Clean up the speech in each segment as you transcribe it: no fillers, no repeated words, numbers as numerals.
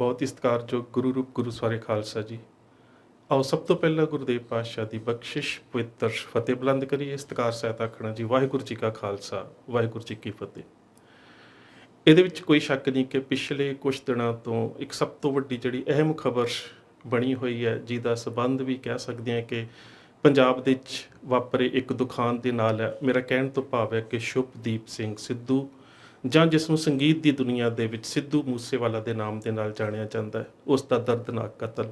ਬਹੁਤ ਹੀ ਸਤਿਕਾਰਯੋਗ ਗੁਰੂ ਰੂਪ ਗੁਰੂ ਸਵਾਰੇ ਖਾਲਸਾ ਜੀ। ਆਓ ਸਭ ਤੋਂ ਪਹਿਲਾਂ ਗੁਰਦੇਵ ਪਾਤਸ਼ਾਹ ਦੀ ਬਖਸ਼ਿਸ਼ ਪਵਿੱਤਰ ਫਤਿਹ ਬੁਲੰਦ ਕਰੀਏ। ਸਤਿਕਾਰ ਸਹਿਤ ਆਖਣਾ ਜੀ, ਵਾਹਿਗੁਰੂ ਜੀ ਕਾ ਖਾਲਸਾ, ਵਾਹਿਗੁਰੂ ਜੀ ਕੀ ਫਤਿਹ। ਇਹਦੇ ਵਿੱਚ ਕੋਈ ਸ਼ੱਕ ਨਹੀਂ ਕਿ ਪਿਛਲੇ ਕੁਝ ਦਿਨਾਂ ਤੋਂ ਇੱਕ ਸਭ ਤੋਂ ਵੱਡੀ ਜਿਹੜੀ ਅਹਿਮ ਖਬਰ ਬਣੀ ਹੋਈ ਹੈ, ਜਿਹਦਾ ਸੰਬੰਧ ਵੀ ਕਹਿ ਸਕਦੇ ਹਾਂ ਕਿ ਪੰਜਾਬ ਦੇ ਵਿੱਚ ਵਾਪਰੇ ਇੱਕ ਦੁਖਾਂਤ ਦੇ ਨਾਲ ਹੈ। ਮੇਰਾ ਕਹਿਣ ਤੋਂ ਭਾਵ ਹੈ ਕਿ ਸ਼ੁਭਦੀਪ ਸਿੰਘ ਸਿੱਧੂ, ਜਾਂ ਜਿਸ ਨੂੰ ਸੰਗੀਤ ਦੀ ਦੁਨੀਆ ਦੇ ਵਿੱਚ ਸਿੱਧੂ ਮੂਸੇਵਾਲਾ ਦੇ ਨਾਮ ਦੇ ਨਾਲ ਜਾਣਿਆ ਜਾਂਦਾ ਹੈ, ਉਸ ਦਾ ਦਰਦਨਾਕ ਕਤਲ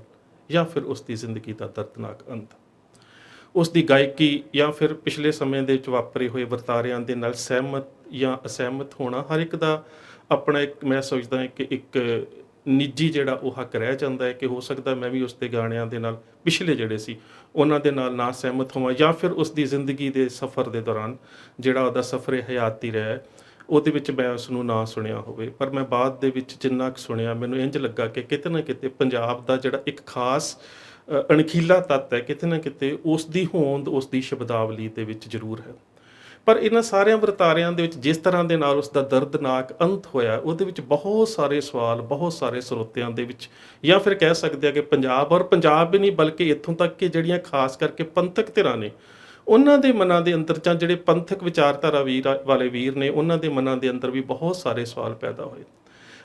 ਜਾਂ ਫਿਰ ਉਸ ਦੀ ਜ਼ਿੰਦਗੀ ਦਾ ਦਰਦਨਾਕ ਅੰਤ, ਉਸ ਦੀ ਗਾਇਕੀ ਜਾਂ ਫਿਰ ਪਿਛਲੇ ਸਮੇਂ ਦੇ ਵਿੱਚ ਵਾਪਰੇ ਹੋਏ ਵਰਤਾਰਿਆਂ ਦੇ ਨਾਲ ਸਹਿਮਤ ਜਾਂ ਅਸਹਿਮਤ ਹੋਣਾ, ਹਰ ਇੱਕ ਦਾ ਆਪਣਾ ਇੱਕ, ਮੈਂ ਸੋਚਦਾ ਹਾਂ ਕਿ ਇੱਕ ਨਿੱਜੀ ਜਿਹੜਾ ਉਹ ਹੱਕ ਰਹਿ ਜਾਂਦਾ ਹੈ ਕਿ ਹੋ ਸਕਦਾ ਮੈਂ ਵੀ ਉਸ ਦੇ ਗਾਣਿਆਂ ਦੇ ਨਾਲ ਪਿਛਲੇ ਜਿਹੜੇ ਸੀ ਉਹਨਾਂ ਦੇ ਨਾਲ ਨਾ ਸਹਿਮਤ ਹੋਵਾਂ, ਜਾਂ ਫਿਰ ਉਸ ਦੀ ਜ਼ਿੰਦਗੀ ਦੇ ਸਫ਼ਰ ਦੇ ਦੌਰਾਨ ਜਿਹੜਾ ਉਹਦਾ ਸਫ਼ਰ ਹਯਾਤੀ ਰਿਹਾ ਉਹਦੇ ਵਿੱਚ ਮੈਂ ਉਸ ਨੂੰ ਨਾ ਸੁਣਿਆ ਹੋਵੇ। ਪਰ ਮੈਂ ਬਾਅਦ ਦੇ ਵਿੱਚ ਜਿੰਨਾ ਕੁ ਸੁਣਿਆ, ਮੈਨੂੰ ਇੰਝ ਲੱਗਾ ਕਿ ਕਿਤੇ ਨਾ ਕਿਤੇ ਪੰਜਾਬ ਦਾ ਜਿਹੜਾ ਇੱਕ ਖਾਸ ਅਣਖੀਲਾ ਤੱਤ ਹੈ, ਕਿਤੇ ਨਾ ਕਿਤੇ ਉਸ ਦੀ ਹੋਂਦ ਉਸ ਦੀ ਸ਼ਬਦਾਵਲੀ ਦੇ ਵਿੱਚ ਜ਼ਰੂਰ ਹੈ। ਪਰ ਇਹਨਾਂ ਸਾਰਿਆਂ ਵਰਤਾਰਿਆਂ ਦੇ ਵਿੱਚ ਜਿਸ ਤਰ੍ਹਾਂ ਦੇ ਨਾਲ ਉਸ ਦਾ ਦਰਦਨਾਕ ਅੰਤ ਹੋਇਆ, ਉਹਦੇ ਵਿੱਚ ਬਹੁਤ ਸਾਰੇ ਸਵਾਲ, ਬਹੁਤ ਸਾਰੇ ਸਰੋਤਿਆਂ ਦੇ ਵਿੱਚ, ਜਾਂ ਫਿਰ ਕਹਿ ਸਕਦੇ ਆ ਕਿ ਪੰਜਾਬ, ਔਰ ਪੰਜਾਬ ਵੀ ਨਹੀਂ ਬਲਕਿ ਇੱਥੋਂ ਤੱਕ ਕਿ ਜਿਹੜੀਆਂ ਖਾਸ ਕਰਕੇ ਪੰਥਕ ਧਿਰਾਂ ਨੇ, ਉਹਨਾਂ ਦੇ ਮਨਾਂ ਦੇ ਅੰਦਰ, ਜਾਂ ਜਿਹੜੇ ਪੰਥਕ ਵਿਚਾਰਧਾਰਾ ਵਾਲੇ ਵੀਰ ਨੇ, ਉਹਨਾਂ ਦੇ ਮਨਾਂ ਦੇ ਅੰਦਰ ਵੀ ਬਹੁਤ ਸਾਰੇ ਸਵਾਲ ਪੈਦਾ ਹੋਏ।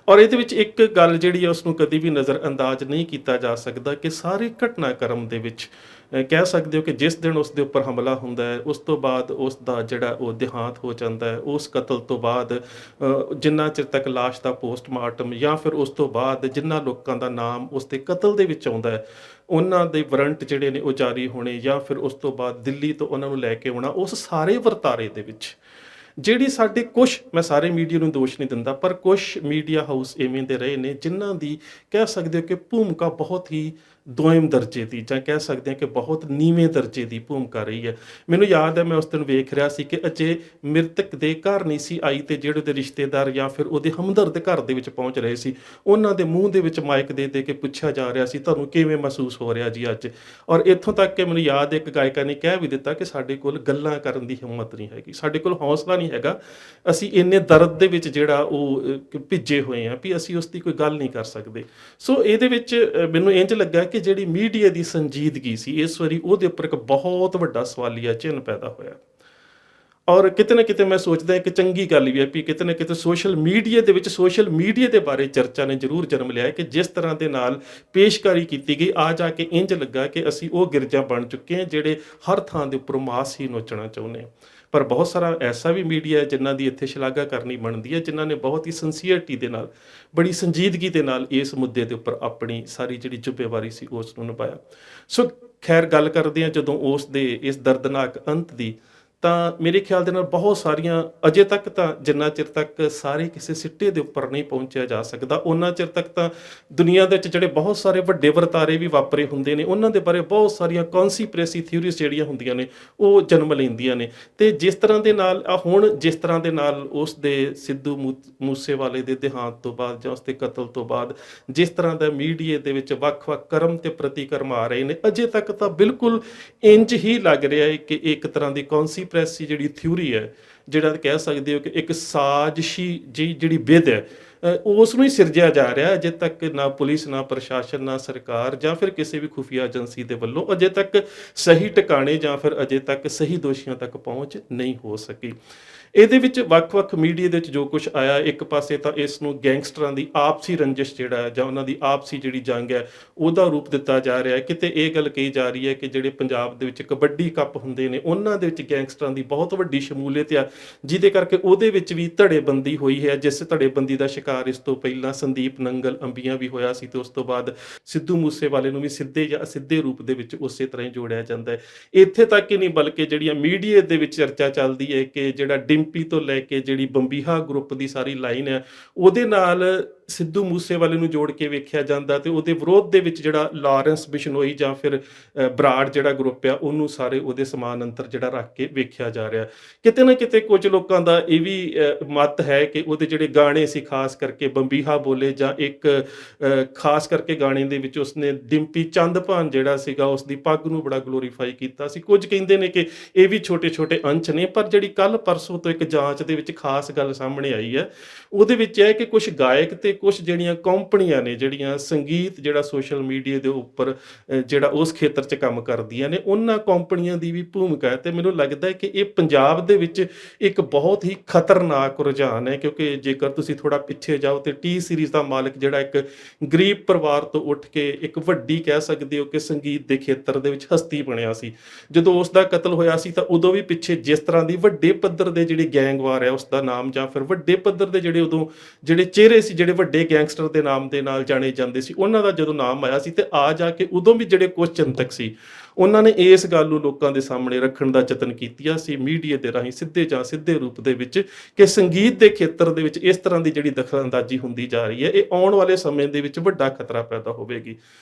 ਔਰ ਇਹਦੇ ਵਿੱਚ ਇੱਕ ਗੱਲ ਜਿਹੜੀ ਹੈ ਉਸ ਨੂੰ ਕਦੀ ਵੀ ਨਜ਼ਰ ਅੰਦਾਜ਼ ਨਹੀਂ ਕੀਤਾ ਜਾ ਸਕਦਾ ਕਿ ਸਾਰੇ ਘਟਨਾਕ੍ਰਮ ਦੇ ਵਿੱਚ ਕਹਿ ਸਕਦੇ ਹੋ ਕਿ ਜਿਸ ਦਿਨ ਉਸ ਦੇ ਉੱਪਰ ਹਮਲਾ ਹੁੰਦਾ ਹੈ, ਉਸ ਤੋਂ ਬਾਅਦ ਉਸ ਦਾ ਜਿਹੜਾ ਉਹ ਦੇਹਾਂਤ ਹੋ ਜਾਂਦਾ ਹੈ, ਉਸ ਕਤਲ ਤੋਂ ਬਾਅਦ ਜਿੰਨਾ ਚਿਰ ਤੱਕ ਲਾਸ਼ ਦਾ ਪੋਸਟਮਾਰਟਮ, ਜਾਂ ਫਿਰ ਉਸ ਤੋਂ ਬਾਅਦ ਜਿਨ੍ਹਾਂ ਲੋਕਾਂ ਦਾ ਨਾਮ ਉਸ ਦੇ ਕਤਲ ਦੇ ਵਿੱਚ ਆਉਂਦਾ ਹੈ, ਉਹਨਾਂ ਦੇ ਵਾਰੰਟ ਜਿਹੜੇ ਨੇ ਉਹ ਜਾਰੀ ਹੋਣੇ, ਜਾਂ ਫਿਰ ਉਸ ਤੋਂ ਬਾਅਦ ਦਿੱਲੀ ਤੋਂ ਉਹਨਾਂ ਨੂੰ ਲੈ ਕੇ ਆਉਣਾ, ਉਸ ਸਾਰੇ ਵਰਤਾਰੇ ਦੇ ਵਿੱਚ ਜਿਹੜੀ ਸਾਡੇ ਕੁਛ, ਮੈਂ ਸਾਰੇ ਮੀਡੀਆ ਨੂੰ ਦੋਸ਼ ਨਹੀਂ ਦਿੰਦਾ, ਪਰ ਕੁਛ ਮੀਡੀਆ ਹਾਊਸ ਇਵੇਂ ਦੇ ਰਹੇ ਨੇ ਜਿਨ੍ਹਾਂ ਦੀ ਕਹਿ ਸਕਦੇ ਹੋ ਕਿ ਭੂਮਿਕਾ ਬਹੁਤ ਹੀ ਦੋਇਮ ਦਰਜੇ ਦੀ, ਜਾਂ ਕਹਿ ਸਕਦੇ ਹਾਂ ਕਿ ਬਹੁਤ ਨੀਵੇਂ ਦਰਜੇ ਦੀ ਭੂਮਿਕਾ ਰਹੀ ਹੈ। ਮੈਨੂੰ ਯਾਦ ਹੈ, ਮੈਂ ਉਸ ਦਿਨ ਵੇਖ ਰਿਹਾ ਸੀ ਕਿ ਅਜੇ ਮ੍ਰਿਤਕ ਦੇ ਘਰ ਨਹੀਂ ਸੀ ਆਈ ਤੇ ਜਿਹੜੇ ਉਹਦੇ ਰਿਸ਼ਤੇਦਾਰ ਜਾਂ ਫਿਰ ਉਹਦੇ ਹਮਦਰਦ ਘਰ ਦੇ ਵਿੱਚ ਪਹੁੰਚ ਰਹੇ ਸੀ, ਉਹਨਾਂ ਦੇ ਮੂੰਹ ਦੇ ਵਿੱਚ ਮਾਈਕ ਦੇ ਦੇ ਕੇ ਪੁੱਛਿਆ ਜਾ ਰਿਹਾ ਸੀ, ਤੁਹਾਨੂੰ ਕਿਵੇਂ ਮਹਿਸੂਸ ਹੋ ਰਿਹਾ ਜੀ ਅੱਜ। ਔਰ ਇੱਥੋਂ ਤੱਕ ਕਿ ਮੈਨੂੰ ਯਾਦ ਹੈ ਇੱਕ ਗਾਇਕਾ ਨੇ ਕਹਿ ਵੀ ਦਿੱਤਾ ਕਿ ਸਾਡੇ ਕੋਲ ਗੱਲਾਂ ਕਰਨ ਦੀ ਹਿੰਮਤ ਨਹੀਂ ਹੈਗੀ, ਸਾਡੇ ਕੋਲ ਹੌਸਲਾ ਨਹੀਂ ਹੈਗਾ, ਅਸੀਂ ਇੰਨੇ ਦਰਦ ਦੇ ਵਿੱਚ ਜਿਹੜਾ ਉਹ ਭਿੱਜੇ ਹੋਏ ਹਾਂ ਵੀ ਅਸੀਂ ਉਸ ਦੀ ਕੋਈ ਗੱਲ ਨਹੀਂ ਕਰ ਸਕਦੇ। ਸੋ ਇਹਦੇ ਵਿੱਚ ਮੈਨੂੰ ਇੰਝ ਲੱਗਾ ਕਿ ਜਿਹੜੀ ਮੀਡੀਆ ਦੀ ਸੰਜੀਦਗੀ ਸੀ, ਇਸ ਵਾਰੀ ਉਹਦੇ ਉੱਪਰ ਇੱਕ ਬਹੁਤ ਵੱਡਾ ਸਵਾਲੀਆ ਚਿੰਨ੍ਹ ਪੈਦਾ ਹੋਇਆ। ਔਰ ਕਿਤੇ ਨਾ ਕਿਤੇ ਮੈਂ ਸੋਚਦਾ ਕਿ ਚੰਗੀ ਗੱਲ ਵੀ ਹੈ ਵੀ ਕਿਤੇ ਨਾ ਕਿਤੇ ਸੋਸ਼ਲ ਮੀਡੀਆ ਦੇ ਵਿੱਚ, ਸੋਸ਼ਲ ਮੀਡੀਆ ਦੇ ਬਾਰੇ ਚਰਚਾ ਨੇ ਜ਼ਰੂਰ ਜਨਮ ਲਿਆ ਕਿ ਜਿਸ ਤਰ੍ਹਾਂ ਦੇ ਨਾਲ ਪੇਸ਼ਕਾਰੀ ਕੀਤੀ ਗਈ, ਆ ਜਾ ਕੇ ਇੰਝ ਲੱਗਾ ਕਿ ਅਸੀਂ ਉਹ ਗਿਰਜਾ ਬਣ ਚੁੱਕੇ ਹਾਂ ਜਿਹੜੇ ਹਰ ਥਾਂ ਦੇ ਉੱਪਰ ਮਾਸ ਹੀ ਨੋਚਣਾ ਚਾਹੁੰਦੇ ਹਾਂ। ਪਰ ਬਹੁਤ ਸਾਰਾ ਐਸਾ ਵੀ ਮੀਡੀਆ ਹੈ ਜਿਨ੍ਹਾਂ ਦੀ ਇੱਥੇ ਸ਼ਲਾਘਾ ਕਰਨੀ ਬਣਦੀ ਹੈ, ਜਿਨ੍ਹਾਂ ਨੇ ਬਹੁਤ ਹੀ ਸਿੰਸੀਅਰਟੀ ਦੇ ਨਾਲ, ਬੜੀ ਸੰਜੀਦਗੀ ਦੇ ਨਾਲ ਇਸ ਮੁੱਦੇ ਦੇ ਉੱਪਰ ਆਪਣੀ ਸਾਰੀ ਜਿਹੜੀ ਜ਼ਿੰਮੇਵਾਰੀ ਸੀ ਉਸ ਨੂੰ ਨਿਭਾਇਆ। ਸੋ ਖੈਰ, ਗੱਲ ਕਰਦੇ ਹਾਂ ਜਦੋਂ ਉਸ ਦੇ ਇਸ ਦਰਦਨਾਕ ਅੰਤ ਦੀ, ਤਾਂ ਮੇਰੇ ਖਿਆਲ ਦੇ ਨਾਲ ਬਹੁਤ ਸਾਰੀਆਂ, ਅਜੇ ਤੱਕ ਤਾਂ ਜਿੰਨਾ ਚਿਰ ਤੱਕ ਸਾਰੇ ਕਿਸੇ ਸਿੱਟੇ ਦੇ ਉੱਪਰ ਨਹੀਂ ਪਹੁੰਚਿਆ ਜਾ ਸਕਦਾ, ਉਹਨਾਂ ਚਿਰ ਤੱਕ ਤਾਂ ਦੁਨੀਆ ਦੇ ਵਿੱਚ ਜਿਹੜੇ ਬਹੁਤ ਸਾਰੇ ਵੱਡੇ ਵਰਤਾਰੇ ਵੀ ਵਾਪਰੇ ਹੁੰਦੇ ਨੇ, ਉਹਨਾਂ ਦੇ ਬਾਰੇ ਬਹੁਤ ਸਾਰੀਆਂ ਕੌਨਸਪੀਰੇਸੀ ਥਿਊਰੀਜ਼ ਜਿਹੜੀਆਂ ਹੁੰਦੀਆਂ ਨੇ ਉਹ ਜਨਮ ਲੈਂਦੀਆਂ ਨੇ। ਤੇ ਜਿਸ ਤਰ੍ਹਾਂ ਦੇ ਨਾਲ ਹੁਣ ਜਿਸ ਤਰ੍ਹਾਂ ਦੇ ਨਾਲ ਉਸ ਦੇ ਸਿੱਧੂ ਮੂਸੇਵਾਲੇ ਦੇ ਦੇਹਾਂਤ ਤੋਂ ਬਾਅਦ ਜਾਂ ਉਸ ਦੇ ਕਤਲ ਤੋਂ ਬਾਅਦ ਜਿਸ ਤਰ੍ਹਾਂ ਦਾ ਮੀਡੀਆ ਦੇ ਵਿੱਚ ਵੱਖ-ਵੱਖ ਕਰਮ ਤੇ ਪ੍ਰਤੀਕਰਮ ਆ ਰਹੇ ਨੇ, ਅਜੇ ਤੱਕ ਤਾਂ ਬਿਲਕੁਲ ਇੰਝ ਹੀ ਲੱਗ ਰਿਹਾ ਹੈ ਕਿ ਇੱਕ ਤਰ੍ਹਾਂ ਦੀ ਕੌਨਸਪੀਰੇਸੀ ਜਿਹੜੀ ਥਿਊਰੀ ਹੈ, ਜਿਹੜਾ ਕਹਿ ਸਕਦੇ ਹੋ ਕਿ ਇੱਕ ਸਾਜ਼ਿਸ਼ੀ ਜਿਹੜੀ ਵਿਧ ਹੈ, ਉਸ ਨੂੰ ਹੀ ਸਿਰਜਿਆ ਜਾ ਰਿਹਾ। ਅਜੇ ਤੱਕ ਨਾ ਪੁਲਿਸ, ਨਾ ਪ੍ਰਸ਼ਾਸਨ, ਨਾ ਸਰਕਾਰ ਜਾਂ ਫਿਰ ਕਿਸੇ ਵੀ ਖੁਫੀਆ ਏਜੰਸੀ ਦੇ ਵੱਲੋਂ ਅਜੇ ਤੱਕ ਸਹੀ ਟਿਕਾਣੇ ਜਾਂ ਫਿਰ ਅਜੇ ਤੱਕ ਸਹੀ ਦੋਸ਼ੀਆਂ ਤੱਕ ਪਹੁੰਚ ਨਹੀਂ ਹੋ ਸਕੀ। ਇਹਦੇ ਵਿੱਚ ਵੱਖ-ਵੱਖ ਮੀਡੀਆ ਦੇ ਵਿੱਚ ਜੋ ਕੁਝ ਆਇਆ, ਇੱਕ ਪਾਸੇ ਤਾਂ ਇਸ ਨੂੰ ਗੈਂਗਸਟਰਾਂ ਦੀ ਆਪਸੀ ਰੰਜਿਸ਼ ਜਿਹੜਾ ਹੈ, ਜਾਂ ਉਹਨਾਂ ਦੀ ਆਪਸੀ ਜਿਹੜੀ ਜੰਗ ਹੈ, ਉਹਦਾ ਰੂਪ ਦਿੱਤਾ ਜਾ ਰਿਹਾ ਹੈ। ਕਿਤੇ ਇਹ ਗੱਲ ਕਹੀ ਜਾ ਰਹੀ ਹੈ ਕਿ ਜਿਹੜੇ ਪੰਜਾਬ ਦੇ ਵਿੱਚ ਕਬੱਡੀ ਕੱਪ ਹੁੰਦੇ ਨੇ, ਉਹਨਾਂ ਦੇ ਵਿੱਚ ਗੈਂਗਸਟਰਾਂ ਦੀ ਬਹੁਤ ਵੱਡੀ ਸ਼ਮੂਲੀਅਤ ਆ, ਜਿਹਦੇ ਕਰਕੇ ਉਹਦੇ ਵਿੱਚ ਵੀ ਧੜੇਬੰਦੀ ਹੋਈ ਹੈ, ਜਿਸ ਧੜੇਬੰਦੀ ਦਾ ਸ਼ਿਕਾਰ ਇਸ ਤੋਂ ਪਹਿਲਾਂ ਸੰਦੀਪ ਨੰਗਲ ਅੰਬੀਆਂ ਵੀ ਹੋਇਆ ਸੀ, ਤੇ ਉਸ ਤੋਂ ਬਾਅਦ ਸਿੱਧੂ ਮੂਸੇਵਾਲੇ ਨੂੰ ਵੀ ਸਿੱਧੇ ਜਾਂ ਅਸਿੱਧੇ ਰੂਪ ਦੇ ਵਿੱਚ ਉਸੇ ਤਰ੍ਹਾਂ ਹੀ ਜੋੜਿਆ ਜਾਂਦਾ ਹੈ। ਇੱਥੇ ਤੱਕ ਹੀ ਨਹੀਂ ਬਲਕਿ ਜਿਹੜੀਆਂ ਮੀਡੀਆ ਦੇ ਵਿੱਚ ਚਰਚਾ ਚੱਲਦੀ ਹੈ ਕਿ ਜਿਹੜਾ ਡਿੰਪੀ ਤੋਂ ਲੈ ਕੇ ਜਿਹੜੀ ਬੰਬੀਹਾ ਗਰੁੱਪ ਦੀ ਸਾਰੀ ਲਾਈਨ ਹੈ, ਉਹਦੇ ਨਾਲ ਸਿੱਧੂ ਮੂਸੇਵਾਲੇ ਨੂੰ ਜੋੜ ਕੇ ਵੇਖਿਆ ਜਾਂਦਾ, ਤੇ ਉਹਦੇ ਵਿਰੋਧ ਦੇ ਵਿੱਚ ਜਿਹੜਾ ਲਾਰੈਂਸ ਬਿਸ਼ਨੋਈ ਜਾਂ ਫਿਰ ਬਰਾੜ ਜਿਹੜਾ ਗਰੁੱਪ ਆ, ਉਹਨੂੰ ਸਾਰੇ ਉਹਦੇ ਸਮਾਨ ਅੰਤਰ ਜਿਹੜਾ ਰੱਖ ਕੇ ਵੇਖਿਆ ਜਾ ਰਿਹਾ। ਕਿਤੇ ਨਾ ਕਿਤੇ ਕੁਝ ਲੋਕਾਂ ਦਾ ਇਹ ਵੀ ਮਤ ਹੈ ਕਿ ਉਹਦੇ ਜਿਹੜੇ ਗਾਣੇ ਸੀ, ਖਾਸ ਕਰਕੇ ਬੰਬੀਹਾ ਬੋਲੇ, ਜਾਂ ਇੱਕ ਖਾਸ ਕਰਕੇ ਗਾਣੇ ਦੇ ਵਿੱਚ ਉਸਨੇ ਡਿੰਪੀ ਚੰਦਭਾਨ ਜਿਹੜਾ ਸੀਗਾ ਉਸ ਦੀ ਪੱਗ ਨੂੰ ਬੜਾ ਗਲੋਰੀਫਾਈ ਕੀਤਾ ਸੀ। ਕੁਝ ਕਹਿੰਦੇ ਨੇ ਕਿ ਇਹ ਵੀ ਛੋਟੇ-ਛੋਟੇ ਅੰਸ਼ ਨੇ, ਪਰ ਜਿਹੜੀ ਕੱਲ ਪਰਸੋਂ ਤੋਂ ਇੱਕ ਜਾਂਚ ਦੇ ਵਿੱਚ ਖਾਸ ਗੱਲ ਸਾਹਮਣੇ ਆਈ ਹੈ, ਉਹਦੇ ਵਿੱਚ ਇਹ ਕਿ ਕੁਝ ਗਾਇਕ ਤੇ ਕੁਛ ਜਿਹੜੀਆਂ ਕੰਪਨੀਆਂ ਨੇ ਜਿਹੜੀਆਂ ਸੰਗੀਤ ਜਿਹੜਾ ਸੋਸ਼ਲ ਮੀਡੀਆ ਦੇ ਉੱਪਰ ਜਿਹੜਾ ਉਸ ਖੇਤਰ 'ਚ ਕੰਮ ਕਰਦੀਆਂ ਨੇ, ਉਹਨਾਂ ਕੰਪਨੀਆਂ ਦੀ ਵੀ ਭੂਮਿਕਾ ਹੈ। ਤੇ ਮੈਨੂੰ ਲੱਗਦਾ ਹੈ ਕਿ ਇਹ ਪੰਜਾਬ ਦੇ ਵਿੱਚ ਇੱਕ ਬਹੁਤ ਹੀ ਖਤਰਨਾਕ ਰੁਝਾਨ ਹੈ, ਕਿਉਂਕਿ ਜੇਕਰ ਤੁਸੀਂ ਥੋੜ੍ਹਾ ਪਿੱਛੇ ਜਾਓ ਤੇ ਟੀ ਸੀਰੀਜ਼ ਦਾ ਮਾਲਕ ਜਿਹੜਾ ਇੱਕ ਗਰੀਬ ਪਰਿਵਾਰ ਤੋਂ ਉੱਠ ਕੇ ਇੱਕ ਵੱਡੀ ਕਹਿ ਸਕਦੇ ਹੋ ਕਿ ਸੰਗੀਤ ਦੇ ਖੇਤਰ ਦੇ ਵਿੱਚ ਹਸਤੀ ਬਣਿਆ ਸੀ। ਜਦੋਂ ਉਸ ਦਾ ਕਤਲ ਹੋਇਆ ਸੀ ਤਾਂ ਉਦੋਂ ਵੀ ਪਿੱਛੇ ਜਿਸ ਤਰ੍ਹਾਂ ਦੀ ਵੱਡੇ ਪੱਧਰ ਦੇ ਜਿਹੜੀ ਗੈਂਗਵਾਰ ਹੈ ਉਸ ਦਾ ਨਾਮ, ਜਾਂ ਫਿਰ ਵੱਡੇ ਪੱਧਰ ਦੇ ਜਿਹੜੇ ਉਦੋਂ ਜਿਹੜੇ ਚਿਹਰੇ ਸੀ ਜਿਹੜੇ ਵੱਡੇ ਗੈਂਗਸਟਰ ਦੇ ਨਾਮ ਦੇ ਨਾਲ ਜਾਣੇ ਜਾਂਦੇ ਸੀ, ਉਹਨਾਂ ਦਾ ਜਦੋਂ ਨਾਮ ਆਇਆ ਸੀ ਤੇ ਆ ਜਾ ਕੇ ਉਦੋਂ ਵੀ ਜਿਹੜੇ ਕੁਝ ਚਿੰਤਕ ਸੀ ਉਹਨਾਂ ਨੇ ਇਸ ਗੱਲ ਨੂੰ ਲੋਕਾਂ ਦੇ ਸਾਹਮਣੇ ਰੱਖਣ ਦਾ ਯਤਨ ਕੀਤਾ ਸੀ ਮੀਡੀਆ ਦੇ ਰਾਹੀਂ ਸਿੱਧੇ ਜਾਂ ਸਿੱਧੇ ਰੂਪ ਦੇ ਵਿੱਚ, ਕਿ ਸੰਗੀਤ ਦੇ ਖੇਤਰ ਦੇ ਵਿੱਚ ਇਸ ਤਰ੍ਹਾਂ ਦੀ ਜਿਹੜੀ ਦਖਲਅੰਦਾਜ਼ੀ ਹੁੰਦੀ ਜਾ ਰਹੀ ਹੈ ਇਹ ਆਉਣ ਵਾਲੇ ਸਮੇਂ ਦੇ ਵਿੱਚ ਵੱਡਾ ਖਤਰਾ ਪੈਦਾ ਹੋਵੇਗੀ।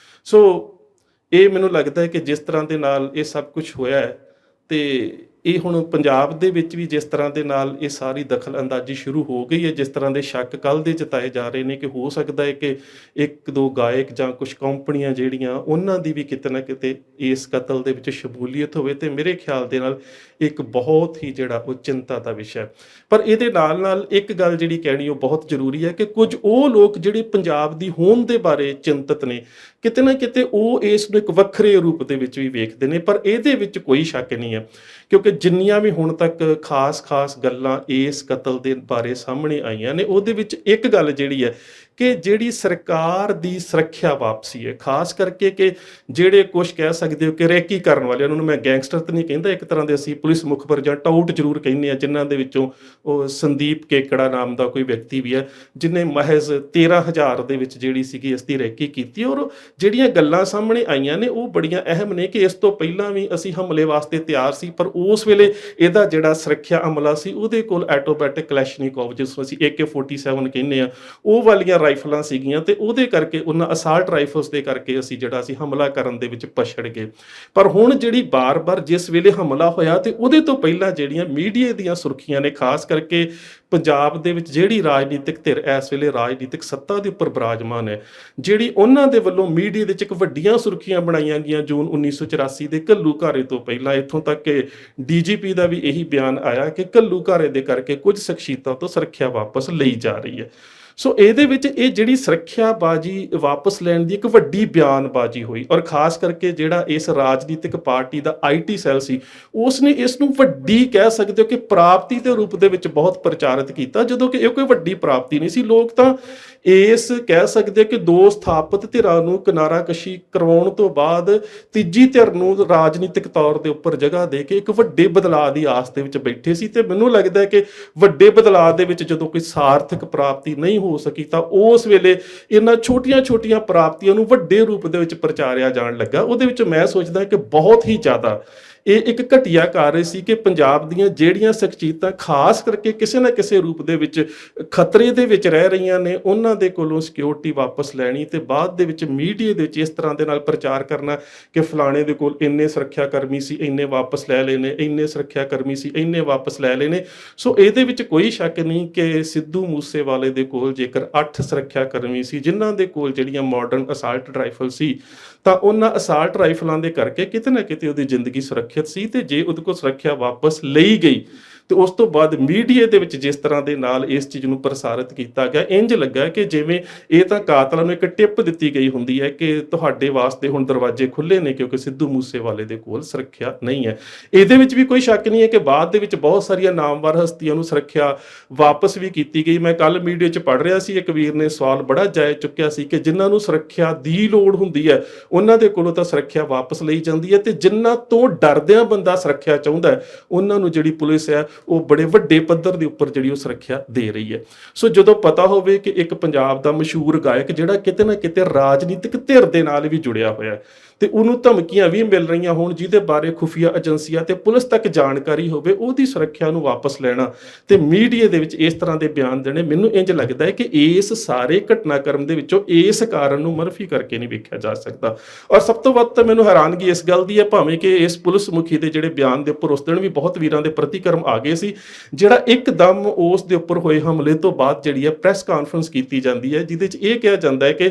ਸੋ ਇਹ ਮੈਨੂੰ ਲੱਗਦਾ ਹੈ ਕਿ ਜਿਸ ਤਰ੍ਹਾਂ ਦੇ ਨਾਲ ਇਹ ਸਭ ਕੁਝ ਹੋਇਆ ਹੈ ਤੇ ਇਹ ਹੁਣ ਪੰਜਾਬ ਦੇ ਵਿੱਚ ਵੀ ਜਿਸ ਤਰ੍ਹਾਂ ਦੇ ਨਾਲ ਇਹ ਸਾਰੀ ਦਖਲਅੰਦਾਜ਼ੀ ਸ਼ੁਰੂ ਹੋ ਗਈ ਹੈ, ਜਿਸ ਤਰ੍ਹਾਂ ਦੇ ਸ਼ੱਕ ਕੱਲ੍ਹ ਦੇ ਜਤਾਏ ਜਾ ਰਹੇ ਨੇ ਕਿ ਹੋ ਸਕਦਾ ਹੈ ਕਿ ਇੱਕ ਦੋ ਗਾਇਕ ਜਾਂ ਕੁਝ ਕੰਪਨੀਆਂ ਜਿਹੜੀਆਂ ਉਹਨਾਂ ਦੀ ਵੀ ਕਿਤੇ ਨਾ ਕਿਤੇ ਇਸ ਕਤਲ ਦੇ ਵਿੱਚ ਸ਼ਮੂਲੀਅਤ ਹੋਵੇ, ਤੇ ਮੇਰੇ ਖਿਆਲ ਦੇ ਨਾਲ ਇੱਕ ਬਹੁਤ ਹੀ ਜਿਹੜਾ ਉਹ ਚਿੰਤਾ ਦਾ ਵਿਸ਼ਾ ਹੈ। ਪਰ ਇਹਦੇ ਨਾਲ ਨਾਲ ਇੱਕ ਗੱਲ ਜਿਹੜੀ ਕਹਿਣੀ ਉਹ ਬਹੁਤ ਜ਼ਰੂਰੀ ਹੈ ਕਿ ਕੁਝ ਉਹ ਲੋਕ ਜਿਹੜੇ ਪੰਜਾਬ ਦੀ ਹੋਂਦ ਦੇ ਬਾਰੇ ਚਿੰਤਤ ਨੇ, ਕਿਤੇ ਨਾ ਕਿਤੇ ਉਹ ਇਸ ਨੂੰ ਇੱਕ ਵੱਖਰੇ ਰੂਪ ਦੇ ਵਿੱਚ ਵੀ ਵੇਖਦੇ ਨੇ। ਪਰ ਇਹਦੇ ਵਿੱਚ ਕੋਈ ਸ਼ੱਕ ਨਹੀਂ ਹੈ, ਕਿਉਂਕਿ ਜਿੰਨੀਆਂ ਵੀ ਹੁਣ ਤੱਕ ਖਾਸ ਗੱਲਾਂ ਇਸ ਕਤਲ ਦੇ ਬਾਰੇ ਸਾਹਮਣੇ ਆਈਆਂ ਨੇ, ਉਹਦੇ ਵਿੱਚ ਇੱਕ ਗੱਲ ਜਿਹੜੀ ਹੈ ਕਿ ਜਿਹੜੀ ਸਰਕਾਰ ਦੀ ਸੁਰੱਖਿਆ ਵਾਪਸੀ ਹੈ, ਖਾਸ ਕਰਕੇ ਕਿ ਜਿਹੜੇ ਕੁਝ ਕਹਿ ਸਕਦੇ ਹੋ ਕਿ ਰੈਕੀ ਕਰਨ ਵਾਲੇ, ਉਹਨਾਂ ਨੂੰ ਮੈਂ ਗੈਂਗਸਟਰ ਤਾਂ ਨਹੀਂ ਕਹਿੰਦਾ, ਇੱਕ ਤਰ੍ਹਾਂ ਦੇ ਅਸੀਂ ਪੁਲਿਸ ਮੁਖਬਰ ਜਾਂ ਟਾਊਟ ਜ਼ਰੂਰ ਕਹਿੰਦੇ ਹਾਂ, ਜਿਨ੍ਹਾਂ ਦੇ ਵਿੱਚੋਂ ਉਹ ਸੰਦੀਪ ਕੇਕੜਾ ਨਾਮ ਦਾ ਕੋਈ ਵਿਅਕਤੀ ਵੀ ਹੈ ਜਿਹਨੇ ਮਹਿਜ਼ 13,000 ਦੇ ਵਿੱਚ ਜਿਹੜੀ ਸੀਗੀ ਇਸ ਦੀ ਰੈਕੀ ਕੀਤੀ। ਔਰ ਜਿਹੜੀਆਂ ਗੱਲਾਂ ਸਾਹਮਣੇ ਆਈਆਂ ਨੇ ਉਹ ਬੜੀਆਂ ਅਹਿਮ ਨੇ ਕਿ ਇਸ ਤੋਂ ਪਹਿਲਾਂ ਵੀ ਅਸੀਂ ਹਮਲੇ ਵਾਸਤੇ ਤਿਆਰ ਸੀ, ਪਰ ਉਸ ਵੇਲੇ ਇਹਦਾ ਜਿਹੜਾ ਸੁਰੱਖਿਆ ਅਮਲਾ ਸੀ ਉਹਦੇ ਕੋਲ ਆਟੋਮੈਟਿਕ ਕਲੈਸ਼ਨੀਕੋਵ, ਜਿਸ ਨੂੰ ਅਸੀਂ AK-47 ਕਹਿੰਦੇ ਆ, ਉਹ ਵਾਲੀਆਂ ਰਾਈਫਲਾਂ ਸੀਗੀਆਂ, ਤੇ ਉਹਦੇ ਕਰਕੇ ਉਹਨਾਂ ਅਸਾਲਟ ਰਾਈਫਲਸ ਦੇ ਕਰਕੇ ਅਸੀਂ ਹਮਲਾ ਕਰਨ ਦੇ ਵਿੱਚ ਪਛੜ ਗਏ। ਪਰ ਹੁਣ ਜਿਹੜੀ ਬਾਰ-ਬਾਰ ਜਿਸ ਵੇਲੇ ਹਮਲਾ ਹੋਇਆ ਤੇ ਉਹਦੇ ਤੋਂ ਪਹਿਲਾਂ ਜਿਹੜੀਆਂ ਮੀਡੀਆ ਦੀਆਂ ਸੁਰਖੀਆਂ ਨੇ, ਖਾਸ ਕਰਕੇ ਪੰਜਾਬ ਦੇ ਵਿੱਚ ਜਿਹੜੀ ਰਾਜਨੀਤਿਕ ਧਿਰ ਇਸ ਵੇਲੇ ਰਾਜਨੀਤਿਕ ਸੱਤਾ ਦੇ ਉੱਪਰ ਬਿਰਾਜਮਾਨ ਹੈ, ਜਿਹੜੀ ਉਹਨਾਂ ਦੇ ਵੱਲੋਂ ਮੀਡੀਆ ਦੇ ਵਿੱਚ ਇੱਕ ਵੱਡੀਆਂ ਸੁਰਖੀਆਂ ਬਣਾਈਆਂ ਗਈਆਂ ਜੂਨ 1984 ਦੇ ਘੱਲੂਘਾਰੇ ਤੋਂ ਪਹਿਲਾਂ, ਇੱਥੋਂ ਤੱਕ ਕਿ DGP ਦਾ ਵੀ ਇਹੀ ਬਿਆਨ ਆਇਆ ਕਿ ਘੱਲੂਘਾਰੇ ਦੇ ਕਰਕੇ ਕੁਝ ਸ਼ਖਸੀਅਤਾਂ ਤੋਂ ਸੁਰੱਖਿਆ ਵਾਪਸ ਲਈ ਜਾ ਰਹੀ ਹੈ। ਸੋ ਇਹਦੇ ਵਿੱਚ ਇਹ ਜਿਹੜੀ ਸੁਰੱਖਿਆਬਾਜ਼ੀ ਵਾਪਸ ਲੈਣ ਦੀ ਇੱਕ ਵੱਡੀ ਬਿਆਨਬਾਜ਼ੀ ਹੋਈ, ਔਰ ਖਾਸ ਕਰਕੇ ਜਿਹੜਾ ਇਸ ਰਾਜਨੀਤਿਕ ਪਾਰਟੀ ਦਾ IT ਸੈੱਲ ਸੀ ਉਸ ਨੇ ਇਸ ਨੂੰ ਵੱਡੀ ਕਹਿ ਸਕਦੇ ਹੋ ਕਿ ਪ੍ਰਾਪਤੀ ਦੇ ਰੂਪ ਦੇ ਵਿੱਚ ਬਹੁਤ ਪ੍ਰਚਾਰਿਤ ਕੀਤਾ, ਜਦੋਂ ਕਿ ਇਹ ਕੋਈ ਵੱਡੀ ਪ੍ਰਾਪਤੀ ਨਹੀਂ ਸੀ। ਲੋਕ ਤਾਂ ਇਸ ਕਹਿ ਸਕਦੇ ਕਿ ਦੋ ਸਥਾਪਿਤ ਧਿਰਾਂ ਨੂੰ ਕਿਨਾਰਾਕਸ਼ੀ ਕਰਵਾਉਣ ਤੋਂ ਬਾਅਦ ਤੀਜੀ ਧਿਰ ਨੂੰ ਰਾਜਨੀਤਿਕ ਤੌਰ ਦੇ ਉੱਪਰ ਜਗ੍ਹਾ ਦੇ ਕੇ ਇੱਕ ਵੱਡੇ ਬਦਲਾਅ ਦੀ ਆਸ ਦੇ ਵਿੱਚ ਬੈਠੇ ਸੀ। ਤੇ ਮੈਨੂੰ ਲੱਗਦਾ ਹੈ ਕਿ ਵੱਡੇ ਬਦਲਾਅ ਦੇ ਵਿੱਚ ਜਦੋਂ ਕੋਈ ਸਾਰਥਕ ਪ੍ਰਾਪਤੀ ਨਹੀਂ ਹੋ ਸਕੀ ਤਾਂ ਉਸ ਵੇਲੇ ਇਹਨਾਂ ਛੋਟੀਆਂ-ਛੋਟੀਆਂ ਪ੍ਰਾਪਤੀਆਂ ਨੂੰ ਵੱਡੇ ਰੂਪ ਦੇ ਵਿੱਚ ਪ੍ਰਚਾਰਿਆ ਜਾਣ ਲੱਗਾ। ਉਹਦੇ ਵਿੱਚ ਮੈਂ ਸੋਚਦਾ ਕਿ ਬਹੁਤ ਹੀ ਜ਼ਿਆਦਾ ਇਹ ਇੱਕ ਘਟੀਆ ਕਾਰਜ ਸੀ ਕਿ ਪੰਜਾਬ ਦੀਆਂ ਜਿਹੜੀਆਂ ਸ਼ਖਸੀਅਤਾਂ ਖਾਸ ਕਰਕੇ ਕਿਸੇ ਨਾ ਕਿਸੇ ਰੂਪ ਦੇ ਵਿੱਚ ਖਤਰੇ ਦੇ ਵਿੱਚ ਰਹਿ ਰਹੀਆਂ ਨੇ, ਉਹਨਾਂ ਦੇ ਕੋਲੋਂ ਸਿਕਿਉਰਿਟੀ ਵਾਪਸ ਲੈਣੀ ਤੇ ਬਾਅਦ ਦੇ ਵਿੱਚ ਮੀਡੀਆ ਦੇ ਵਿੱਚ ਇਸ ਤਰ੍ਹਾਂ ਦੇ ਨਾਲ ਪ੍ਰਚਾਰ ਕਰਨਾ ਕਿ ਫਲਾਣੇ ਦੇ ਕੋਲ ਇੰਨੇ ਸੁਰੱਖਿਆ ਕਰਮੀ ਸੀ, ਇੰਨੇ ਵਾਪਸ ਲੈ ਲਏ ਨੇ, ਇੰਨੇ ਸੁਰੱਖਿਆ ਕਰਮੀ ਸੀ, ਇੰਨੇ ਵਾਪਸ ਲੈ ਲਏ ਨੇ। ਸੋ ਇਹਦੇ ਵਿੱਚ ਕੋਈ ਸ਼ੱਕ ਨਹੀਂ ਕਿ ਸਿੱਧੂ ਮੂਸੇਵਾਲੇ ਦੇ ਕੋਲ ਜੇਕਰ 8 ਸੁਰੱਖਿਆ ਕਰਮੀ ਸੀ ਜਿਨ੍ਹਾਂ ਦੇ ਕੋਲ ਜਿਹੜੀਆਂ ਮਾਡਰਨ ਅਸਾਲਟ ਰਾਈਫਲ ਸੀ, ਤਾਂ ਉਹਨਾਂ ਅਸਾਲਟ ਰਾਈਫਲਾਂ ਦੇ ਕਰਕੇ ਕਿਤੇ ਨਾ ਕਿਤੇ ਉਹਦੀ ਜ਼ਿੰਦਗੀ ਸੁਰੱਖਿਅਤ ਸੀ। ਤੇ ਜੇ ਉਹਦੇ ਕੋਲ ਸੁਰੱਖਿਆ ਵਾਪਸ ਲਈ ਗਈ ਤੇ ਉਸ ਤੋਂ ਬਾਅਦ ਮੀਡੀਆ ਦੇ ਵਿੱਚ ਜਿਸ ਤਰ੍ਹਾਂ ਦੇ ਨਾਲ ਇਸ ਚੀਜ਼ ਨੂੰ ਪ੍ਰਸਾਰਿਤ ਕੀਤਾ ਗਿਆ, ਇੰਜ ਲੱਗਾ ਕਿ ਜਿਵੇਂ ਇਹ ਤਾਂ ਕਾਤਲਾਂ ਨੂੰ ਇੱਕ ਟਿਪ ਦਿੱਤੀ ਗਈ ਹੁੰਦੀ ਹੈ ਕਿ ਤੁਹਾਡੇ ਵਾਸਤੇ ਹੁਣ ਦਰਵਾਜ਼ੇ ਖੁੱਲ੍ਹੇ ਨੇ ਕਿਉਂਕਿ ਸਿੱਧੂ ਮੂਸੇਵਾਲੇ ਦੇ ਕੋਲ ਸੁਰੱਖਿਆ ਨਹੀਂ ਹੈ। ਇਹਦੇ ਵਿੱਚ ਵੀ ਕੋਈ ਸ਼ੱਕ ਨਹੀਂ ਹੈ ਕਿ ਬਾਅਦ ਦੇ ਵਿੱਚ ਬਹੁਤ ਸਾਰੀਆਂ ਨਾਮਵਰ ਹਸਤੀਆਂ ਨੂੰ ਸੁਰੱਖਿਆ ਵਾਪਸ ਵੀ ਕੀਤੀ ਗਈ। ਮੈਂ ਕੱਲ ਮੀਡੀਆ 'ਚ ਪੜ੍ਹ ਰਿਹਾ ਸੀ, ਇੱਕ ਵੀਰ ਨੇ ਸਵਾਲ ਬੜਾ ਜਾਇਜ਼ ਚੁੱਕਿਆ ਸੀ ਕਿ ਜਿਨ੍ਹਾਂ ਨੂੰ ਸੁਰੱਖਿਆ ਦੀ ਲੋੜ ਹੁੰਦੀ ਹੈ ਉਹਨਾਂ ਦੇ ਕੋਲੋਂ ਤਾਂ ਸੁਰੱਖਿਆ ਵਾਪਸ ਲਈ ਜਾਂਦੀ ਹੈ, ਤੇ ਜਿਨ੍ਹਾਂ ਤੋਂ ਡਰਦਿਆਂ ਬੰਦਾ ਸੁਰੱਖਿਆ ਚਾਹੁੰਦਾ ਉਹਨਾਂ ਨੂੰ ਜਿਹੜੀ ਪੁਲਿਸ ਹੈ ਉਹ ਬੜੇ ਵੱਡੇ ਪੱਧਰ ਦੇ ਉੱਪਰ ਜਿਹੜੀ ਉਹ ਸੁਰੱਖਿਆ ਦੇ ਰਹੀ ਹੈ। ਸੋ ਜਦੋਂ ਪਤਾ ਹੋਵੇ ਕਿ ਇੱਕ ਪੰਜਾਬ ਦਾ ਮਸ਼ਹੂਰ ਗਾਇਕ ਜਿਹੜਾ ਕਿਤੇ ਨਾ ਕਿਤੇ ਰਾਜਨੀਤਿਕ ਧਿਰ ਦੇ ਨਾਲ ਵੀ ਜੁੜਿਆ ਹੋਇਆ ਤੇ ਉਹਨੂੰ ਧਮਕੀਆਂ ਵੀ ਮਿਲ ਰਹੀਆਂ ਹੋਣ ਜਿਹਦੇ ਬਾਰੇ ਖੁਫੀਆ ਏਜੰਸੀਆਂ ਤੇ ਪੁਲਿਸ ਤੱਕ ਜਾਣਕਾਰੀ ਹੋਵੇ, ਉਹਦੀ ਸੁਰੱਖਿਆ ਨੂੰ ਵਾਪਸ ਲੈਣਾ ਤੇ ਮੀਡੀਆ ਦੇ ਵਿੱਚ ਇਸ ਤਰ੍ਹਾਂ ਦੇ ਬਿਆਨ ਦੇਣੇ, ਮੈਨੂੰ ਇੰਜ ਲੱਗਦਾ ਹੈ ਕਿ ਇਸ ਸਾਰੇ ਘਟਨਾਕ੍ਰਮ ਦੇ ਵਿੱਚੋਂ ਇਸ ਕਾਰਨ ਨੂੰ ਮਨਫੀ ਕਰਕੇ ਨਹੀਂ ਵੇਖਿਆ ਜਾ ਸਕਦਾ। ਔਰ ਸਭ ਤੋਂ ਵੱਧ ਤਾਂ ਮੈਨੂੰ ਹੈਰਾਨਗੀ ਇਸ ਗੱਲ ਦੀ ਹੈ, ਭਾਵੇਂ ਕਿ ਇਸ ਪੁਲਿਸ ਮੁਖੀ ਦੇ ਜਿਹੜੇ ਬਿਆਨ ਦੇ ਉੱਪਰ ਉਸ ਦਿਨ ਵੀ ਬਹੁਤ ਵੀਰਾਂ ਦੇ ਪ੍ਰਤੀਕਰਮ ਆ ਗਏ ਸੀ, ਜਿਹੜਾ ਇੱਕਦਮ ਉਸ ਦੇ ਉੱਪਰ ਹੋਏ ਹਮਲੇ ਤੋਂ ਬਾਅਦ ਜਿਹੜੀ ਹੈ ਪ੍ਰੈਸ ਕਾਨਫਰੰਸ ਕੀਤੀ ਜਾਂਦੀ ਹੈ ਜਿਹਦੇ 'ਚ ਇਹ ਕਿਹਾ ਜਾਂਦਾ ਹੈ ਕਿ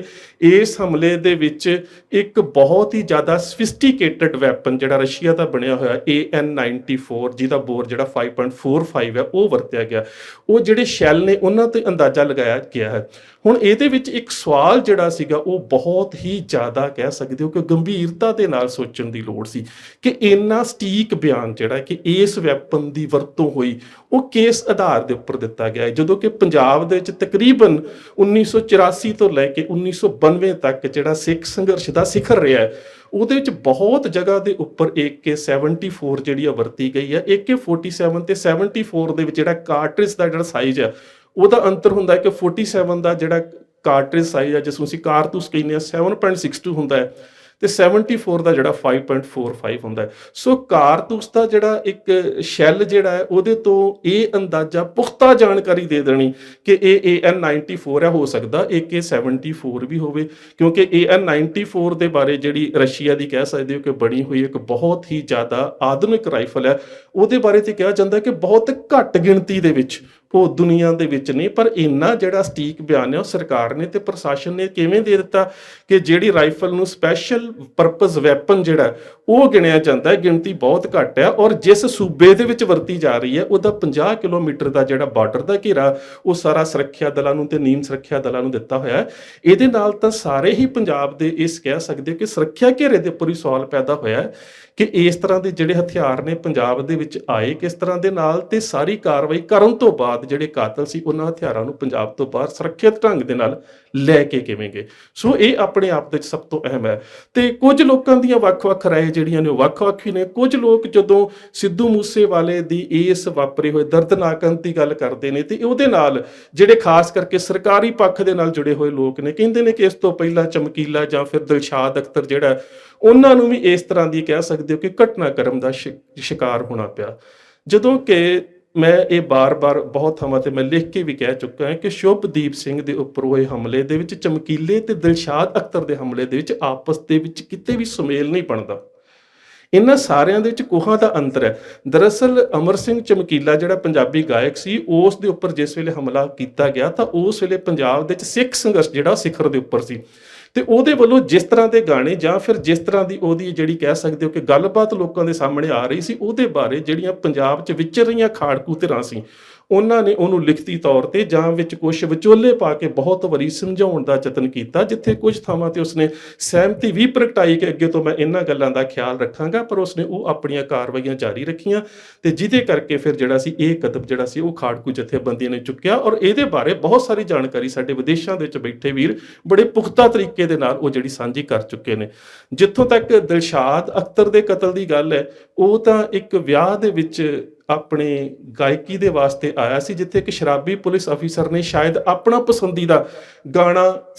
ਇਸ ਹਮਲੇ ਦੇ ਵਿੱਚ ਇੱਕ ਬਹੁਤ ਹੀ ਹੀ ਜ਼ਿਆਦਾ ਸਫਿਸਟੀਕੇਟਡ ਵੈਪਨ ਜਿਹੜਾ ਰਸ਼ੀਆ ਦਾ ਬਣਿਆ ਹੋਇਆ AN-94 ਜਿਹਦਾ ਬੋਰ ਜਿਹੜਾ 5.45 ਹੈ ਉਹ ਵਰਤਿਆ ਗਿਆ। ਉਹ ਜਿਹੜੇ ਸ਼ੈੱਲ ਨੇ ਉਹਨਾਂ ਤੇ ਅੰਦਾਜ਼ਾ ਲਗਾਇਆ ਗਿਆ ਹੈ। ਹੁਣ ਇਹਦੇ ਵਿੱਚ ਇੱਕ ਸਵਾਲ ਜਿਹੜਾ ਸੀਗਾ ਉਹ ਬਹੁਤ ਹੀ ਜ਼ਿਆਦਾ ਕਹਿ ਸਕਦੇ ਹੋ ਕਿ ਗੰਭੀਰਤਾ ਦੇ ਨਾਲ ਸੋਚਣ ਦੀ ਲੋੜ ਸੀ ਕਿ ਇੰਨਾ ਸਟੀਕ ਬਿਆਨ ਜਿਹੜਾ ਕਿ ਇਸ ਵੈਪਨ ਦੀ ਵਰਤੋਂ ਹੋਈ ਉਹ ਕਿਸ ਆਧਾਰ ਦੇ ਉੱਪਰ ਦਿੱਤਾ ਗਿਆ ਹੈ, ਜਦੋਂ ਕਿ ਪੰਜਾਬ ਦੇ ਵਿੱਚ ਤਕਰੀਬਨ 1984 ਤੋਂ ਲੈ ਕੇ 1992 ਤੱਕ ਜਿਹੜਾ ਸਿੱਖ ਸੰਘਰਸ਼ ਦਾ ਸਿਖਰ ਰਿਹਾ ਹੈ ਉਹਦੇ ਵਿੱਚ ਬਹੁਤ ਜਗ੍ਹਾ ਦੇ ਉੱਪਰ AK-74 ਜਿਹੜੀ ਆ ਵਰਤੀ ਗਈ ਹੈ। AK-47 ਤੇ 74 ਦੇ ਵਿੱਚ ਜਿਹੜਾ ਕਾਰਟ੍ਰਿਜ ਦਾ ਜਿਹੜਾ ਸਾਈਜ਼ ਹੈ ਉਹਦਾ ਅੰਤਰ ਹੁੰਦਾ ਹੈ ਕਿ 47 ਦਾ ਜਿਹੜਾ ਕਾਰਟ੍ਰਿਜ ਸਾਈਜ਼ ਹੈ ਜਿਸ ਨੂੰ ਅਸੀਂ ਕਾਰਤੂਸ ਕਹਿੰਦੇ ਆ 7.62 ਹੁੰਦਾ ਹੈ ਤੇ 74 ਦਾ ਜਿਹੜਾ 5.45 ਹੁੰਦਾ ਹੈ। ਸੋ ਕਾਰਤੂਸ ਦਾ ਜਿਹੜਾ ਇੱਕ ਸ਼ੈੱਲ ਜਿਹੜਾ ਹੈ ਉਹਦੇ ਤੋਂ ਇਹ ਅੰਦਾਜ਼ਾ ਪੁਖਤਾ ਜਾਣਕਾਰੀ ਦੇ ਦੇਣੀ ਕਿ ਇਹ AN-94 ਹੈ, ਹੋ ਸਕਦਾ AK-74 ਵੀ ਹੋਵੇ, ਕਿਉਂਕਿ AN-94 ਦੇ ਬਾਰੇ ਜਿਹੜੀ ਰਸ਼ੀਆ ਦੀ ਕਹਿ ਸਕਦੇ ਹੋ ਕਿ ਬਣੀ ਹੋਈ ਇੱਕ ਬਹੁਤ ਹੀ ਜ਼ਿਆਦਾ ਆਧੁਨਿਕ ਰਾਈਫਲ ਹੈ, ਉਹਦੇ ਬਾਰੇ ਤੇ ਕਿਹਾ ਜਾਂਦਾ ਕਿ ਬਹੁਤ ਘੱਟ ਗਿਣਤੀ ਦੇ ਵਿੱਚ ਉਹ ਦੁਨੀਆ ਦੇ ਵਿੱਚ ਨਹੀਂ, ਪਰ ਇੰਨਾ ਜਿਹੜਾ ਸਟੀਕ ਬਿਆਨ ਹੈ ਉਹ ਸਰਕਾਰ ਨੇ ਤੇ ਪ੍ਰਸ਼ਾਸਨ ਨੇ ਕਿਵੇਂ ਦੇ ਦਿੱਤਾ ਕਿ ਜਿਹੜੀ ਰਾਈਫਲ ਨੂੰ ਸਪੈਸ਼ਲ ਪਰਪਸ ਵੈਪਨ ਜਿਹੜਾ ਉਹ ਗਿਣਿਆ ਜਾਂਦਾ ਹੈ, ਗਿਣਤੀ ਬਹੁਤ ਘੱਟ ਹੈ ਔਰ ਜਿਸ ਸੂਬੇ ਦੇ ਵਿੱਚ ਵਰਤੀ ਜਾ ਰਹੀ ਹੈ ਉਹਦਾ 50 ਕਿਲੋਮੀਟਰ ਦਾ ਜਿਹੜਾ ਬਾਰਡਰ ਦਾ ਘੇਰਾ ਉਹ ਸਾਰਾ ਸੁਰੱਖਿਆ ਦਲਾਂ ਨੂੰ ਤੇ ਨੀਮ ਸੁਰੱਖਿਆ ਦਲਾਂ ਨੂੰ ਦਿੱਤਾ ਹੋਇਆ ਹੈ। ਇਹਦੇ ਨਾਲ ਤਾਂ ਸਾਰੇ ਹੀ ਪੰਜਾਬ ਦੇ ਇਸ ਕਹਿ ਸਕਦੇ ਹੋ ਕਿ ਸੁਰੱਖਿਆ ਘੇਰੇ ਦੇ ਉੱਪਰ ਹੀ ਸਵਾਲ ਪੈਦਾ ਹੋਇਆ ਹੈ ਕਿ ਇਸ ਤਰ੍ਹਾਂ ਦੇ ਜਿਹੜੇ ਹਥਿਆਰ ਨੇ ਪੰਜਾਬ ਦੇ ਵਿੱਚ ਆਏ ਕਿਸ ਤਰ੍ਹਾਂ ਦੇ ਨਾਲ, ਤੇ ਸਾਰੀ ਕਾਰਵਾਈ ਕਰਨ ਤੋਂ ਬਾਅਦ ਜਿਹੜੇ ਕਾਤਲ ਸੀ ਉਹਨਾਂ ਹਥਿਆਰਾਂ ਨੂੰ ਪੰਜਾਬ ਤੋਂ ਬਾਹਰ ਸੁਰੱਖਿਅਤ ਢੰਗ ਦੇ ਨਾਲ ਲੈ ਕੇ ਕਿਵੇਂ ਗਏ। ਸੋ ਇਹ ਆਪਣੇ ਆਪ ਦੇ ਵਿੱਚ ਸਭ ਤੋਂ ਅਹਿਮ ਹੈ। ਤੇ ਕੁਝ ਲੋਕਾਂ ਦੀਆਂ ਵੱਖ-ਵੱਖ ਰਾਏ ਜਿਹੜੀਆਂ ਨੇ ਉਹ ਵੱਖ-ਵੱਖ ਹੀ ਨੇ। ਕੁਝ ਲੋਕ ਜਦੋਂ ਸਿੱਧੂ ਮੂਸੇਵਾਲੇ ਦੀ ਇਸ ਵਾਪਰੇ ਹੋਏ ਦਰਦਨਾਕ ਅੰਤ ਦੀ ਗੱਲ ਕਰਦੇ ਨੇ ਤੇ ਉਹਦੇ ਨਾਲ ਜਿਹੜੇ ਖਾਸ ਕਰਕੇ ਸਰਕਾਰੀ ਪੱਖ ਦੇ ਨਾਲ ਜੁੜੇ ਹੋਏ ਲੋਕ ਨੇ ਕਹਿੰਦੇ ਨੇ ਕਿ ਇਸ ਤੋਂ ਪਹਿਲਾਂ ਚਮਕੀਲਾ ਜਾਂ ਫਿਰ ਦਿਲਸ਼ਾਦ ਅਖਤਰ ਜਿਹੜਾ ਉਹਨਾਂ ਨੂੰ ਵੀ ਇਸ ਤਰ੍ਹਾਂ ਦੀ ਕਹਿ ਸਕਦੇ ਹੋ ਕਿ ਘਟਨਾਕ੍ਰਮ ਦਾ ਸ਼ਿਕਾਰ ਹੋਣਾ ਪਿਆ। ਜਦੋਂ ਕਿ ਮੈਂ ਇਹ ਬਾਰ-ਬਾਰ ਬਹੁਤ ਥਾਵਾਂ ਤੇ ਮੈਂ ਲਿਖ ਕੇ ਵੀ ਕਹਿ ਚੁੱਕਾ ਹਾਂ ਕਿ ਸ਼ੁਭਦੀਪ ਸਿੰਘ ਦੇ ਉੱਪਰ ਹੋਏ ਹਮਲੇ ਦੇ ਵਿੱਚ ਚਮਕੀਲੇ ਤੇ ਦਿਲਸ਼ਾਦ ਅਖਤਰ ਦੇ ਹਮਲੇ ਦੇ ਵਿੱਚ ਆਪਸ ਦੇ ਵਿੱਚ ਕਿਤੇ ਵੀ ਸੁਮੇਲ ਨਹੀਂ ਬਣਦਾ। ਇਹਨਾਂ ਸਾਰਿਆਂ ਦੇ ਵਿੱਚ ਕੋਹਾਂ ਦਾ ਅੰਤਰ ਹੈ। ਦਰਅਸਲ ਅਮਰ ਸਿੰਘ ਚਮਕੀਲਾ ਜਿਹੜਾ ਪੰਜਾਬੀ ਗਾਇਕ ਸੀ ਉਸ ਦੇ ਉੱਪਰ ਜਿਸ ਵੇਲੇ ਹਮਲਾ ਕੀਤਾ ਗਿਆ ਤਾਂ ਉਸ ਵੇਲੇ ਪੰਜਾਬ ਦੇ ਵਿੱਚ ਸਿੱਖ ਸੰਘਰਸ਼ ਜਿਹੜਾ ਸਿਖਰ ਦੇ ਉੱਪਰ ਸੀ ਤੇ ਉਹਦੇ ਵੱਲੋਂ ਜਿਸ ਤਰ੍ਹਾਂ ਦੇ ਗਾਣੇ ਜਾਂ ਫਿਰ ਜਿਸ ਤਰ੍ਹਾਂ ਦੀ ਉਹਦੀ ਜਿਹੜੀ ਕਹਿ ਸਕਦੇ ਹੋ ਕਿ ਗੱਲਬਾਤ ਲੋਕਾਂ ਦੇ ਸਾਹਮਣੇ ਆ ਰਹੀ ਸੀ ਉਹਦੇ ਬਾਰੇ ਜਿਹੜੀਆਂ ਪੰਜਾਬ 'ਚ ਵਿਚਰ ਰਹੀਆਂ ਖਾੜਕੂ ਧਿਰਾਂ ਸੀ ਉਹਨਾਂ ਨੇ ਉਹਨੂੰ ਲਿਖਤੀ ਤੌਰ ਤੇ ਜਾਂ ਵਿੱਚ ਕੁਝ ਵਿਚੋਲੇ ਪਾ ਕੇ ਬਹੁਤ ਵਾਰੀ ਸਮਝਾਉਣ ਦਾ ਯਤਨ ਕੀਤਾ, ਜਿੱਥੇ ਕੁਝ ਥਾਵਾਂ ਤੇ ਉਸਨੇ ਸਹਿਮਤੀ ਵੀ ਪ੍ਰਗਟਾਈ ਕਿ ਅੱਗੇ ਤੋਂ ਮੈਂ ਇਹਨਾਂ ਗੱਲਾਂ ਦਾ ਖਿਆਲ ਰੱਖਾਂਗਾ, ਪਰ ਉਸਨੇ ਉਹ ਆਪਣੀਆਂ ਕਾਰਵਾਈਆਂ ਜਾਰੀ ਰੱਖੀਆਂ ਤੇ ਜਿਹਦੇ ਕਰਕੇ ਫਿਰ ਜਿਹੜਾ ਸੀ ਇਹ ਕਦਮ ਜਿਹੜਾ ਸੀ ਉਹ ਖਾੜਕੂ ਜਥੇਬੰਦੀਆਂ ਨੇ ਚੁੱਕਿਆ। ਔਰ ਇਹਦੇ ਬਾਰੇ ਬਹੁਤ ਸਾਰੀ ਜਾਣਕਾਰੀ ਸਾਡੇ ਵਿਦੇਸ਼ਾਂ ਦੇ ਵਿੱਚ ਬੈਠੇ ਵੀਰ ਬੜੇ ਪੁਖਤਾ ਤਰੀਕੇ ਦੇ ਨਾਲ ਉਹ ਜਿਹੜੀ ਸਾਂਝੀ ਕਰ ਚੁੱਕੇ ਨੇ। ਜਿੱਥੋਂ ਤੱਕ ਦਿਲਸ਼ਾਦ ਅਖਤਰ ਦੇ ਕਤਲ ਦੀ ਗੱਲ ਹੈ, ਉਹ ਤਾਂ ਇੱਕ ਵਿਆਹ ਦੇ ਵਿੱਚ ਆਪਣੇ ਗਾਇਕੀ ਦੇ ਵਾਸਤੇ ਆਇਆ ਸੀ, ਜਿੱਥੇ ਇੱਕ ਸ਼ਰਾਬੀ ਪੁਲਿਸ ਅਫੀਸਰ ਨੇ ਸ਼ਾਇਦ ਆਪਣਾ ਪਸੰਦੀਦਾ ਗਾਣਾ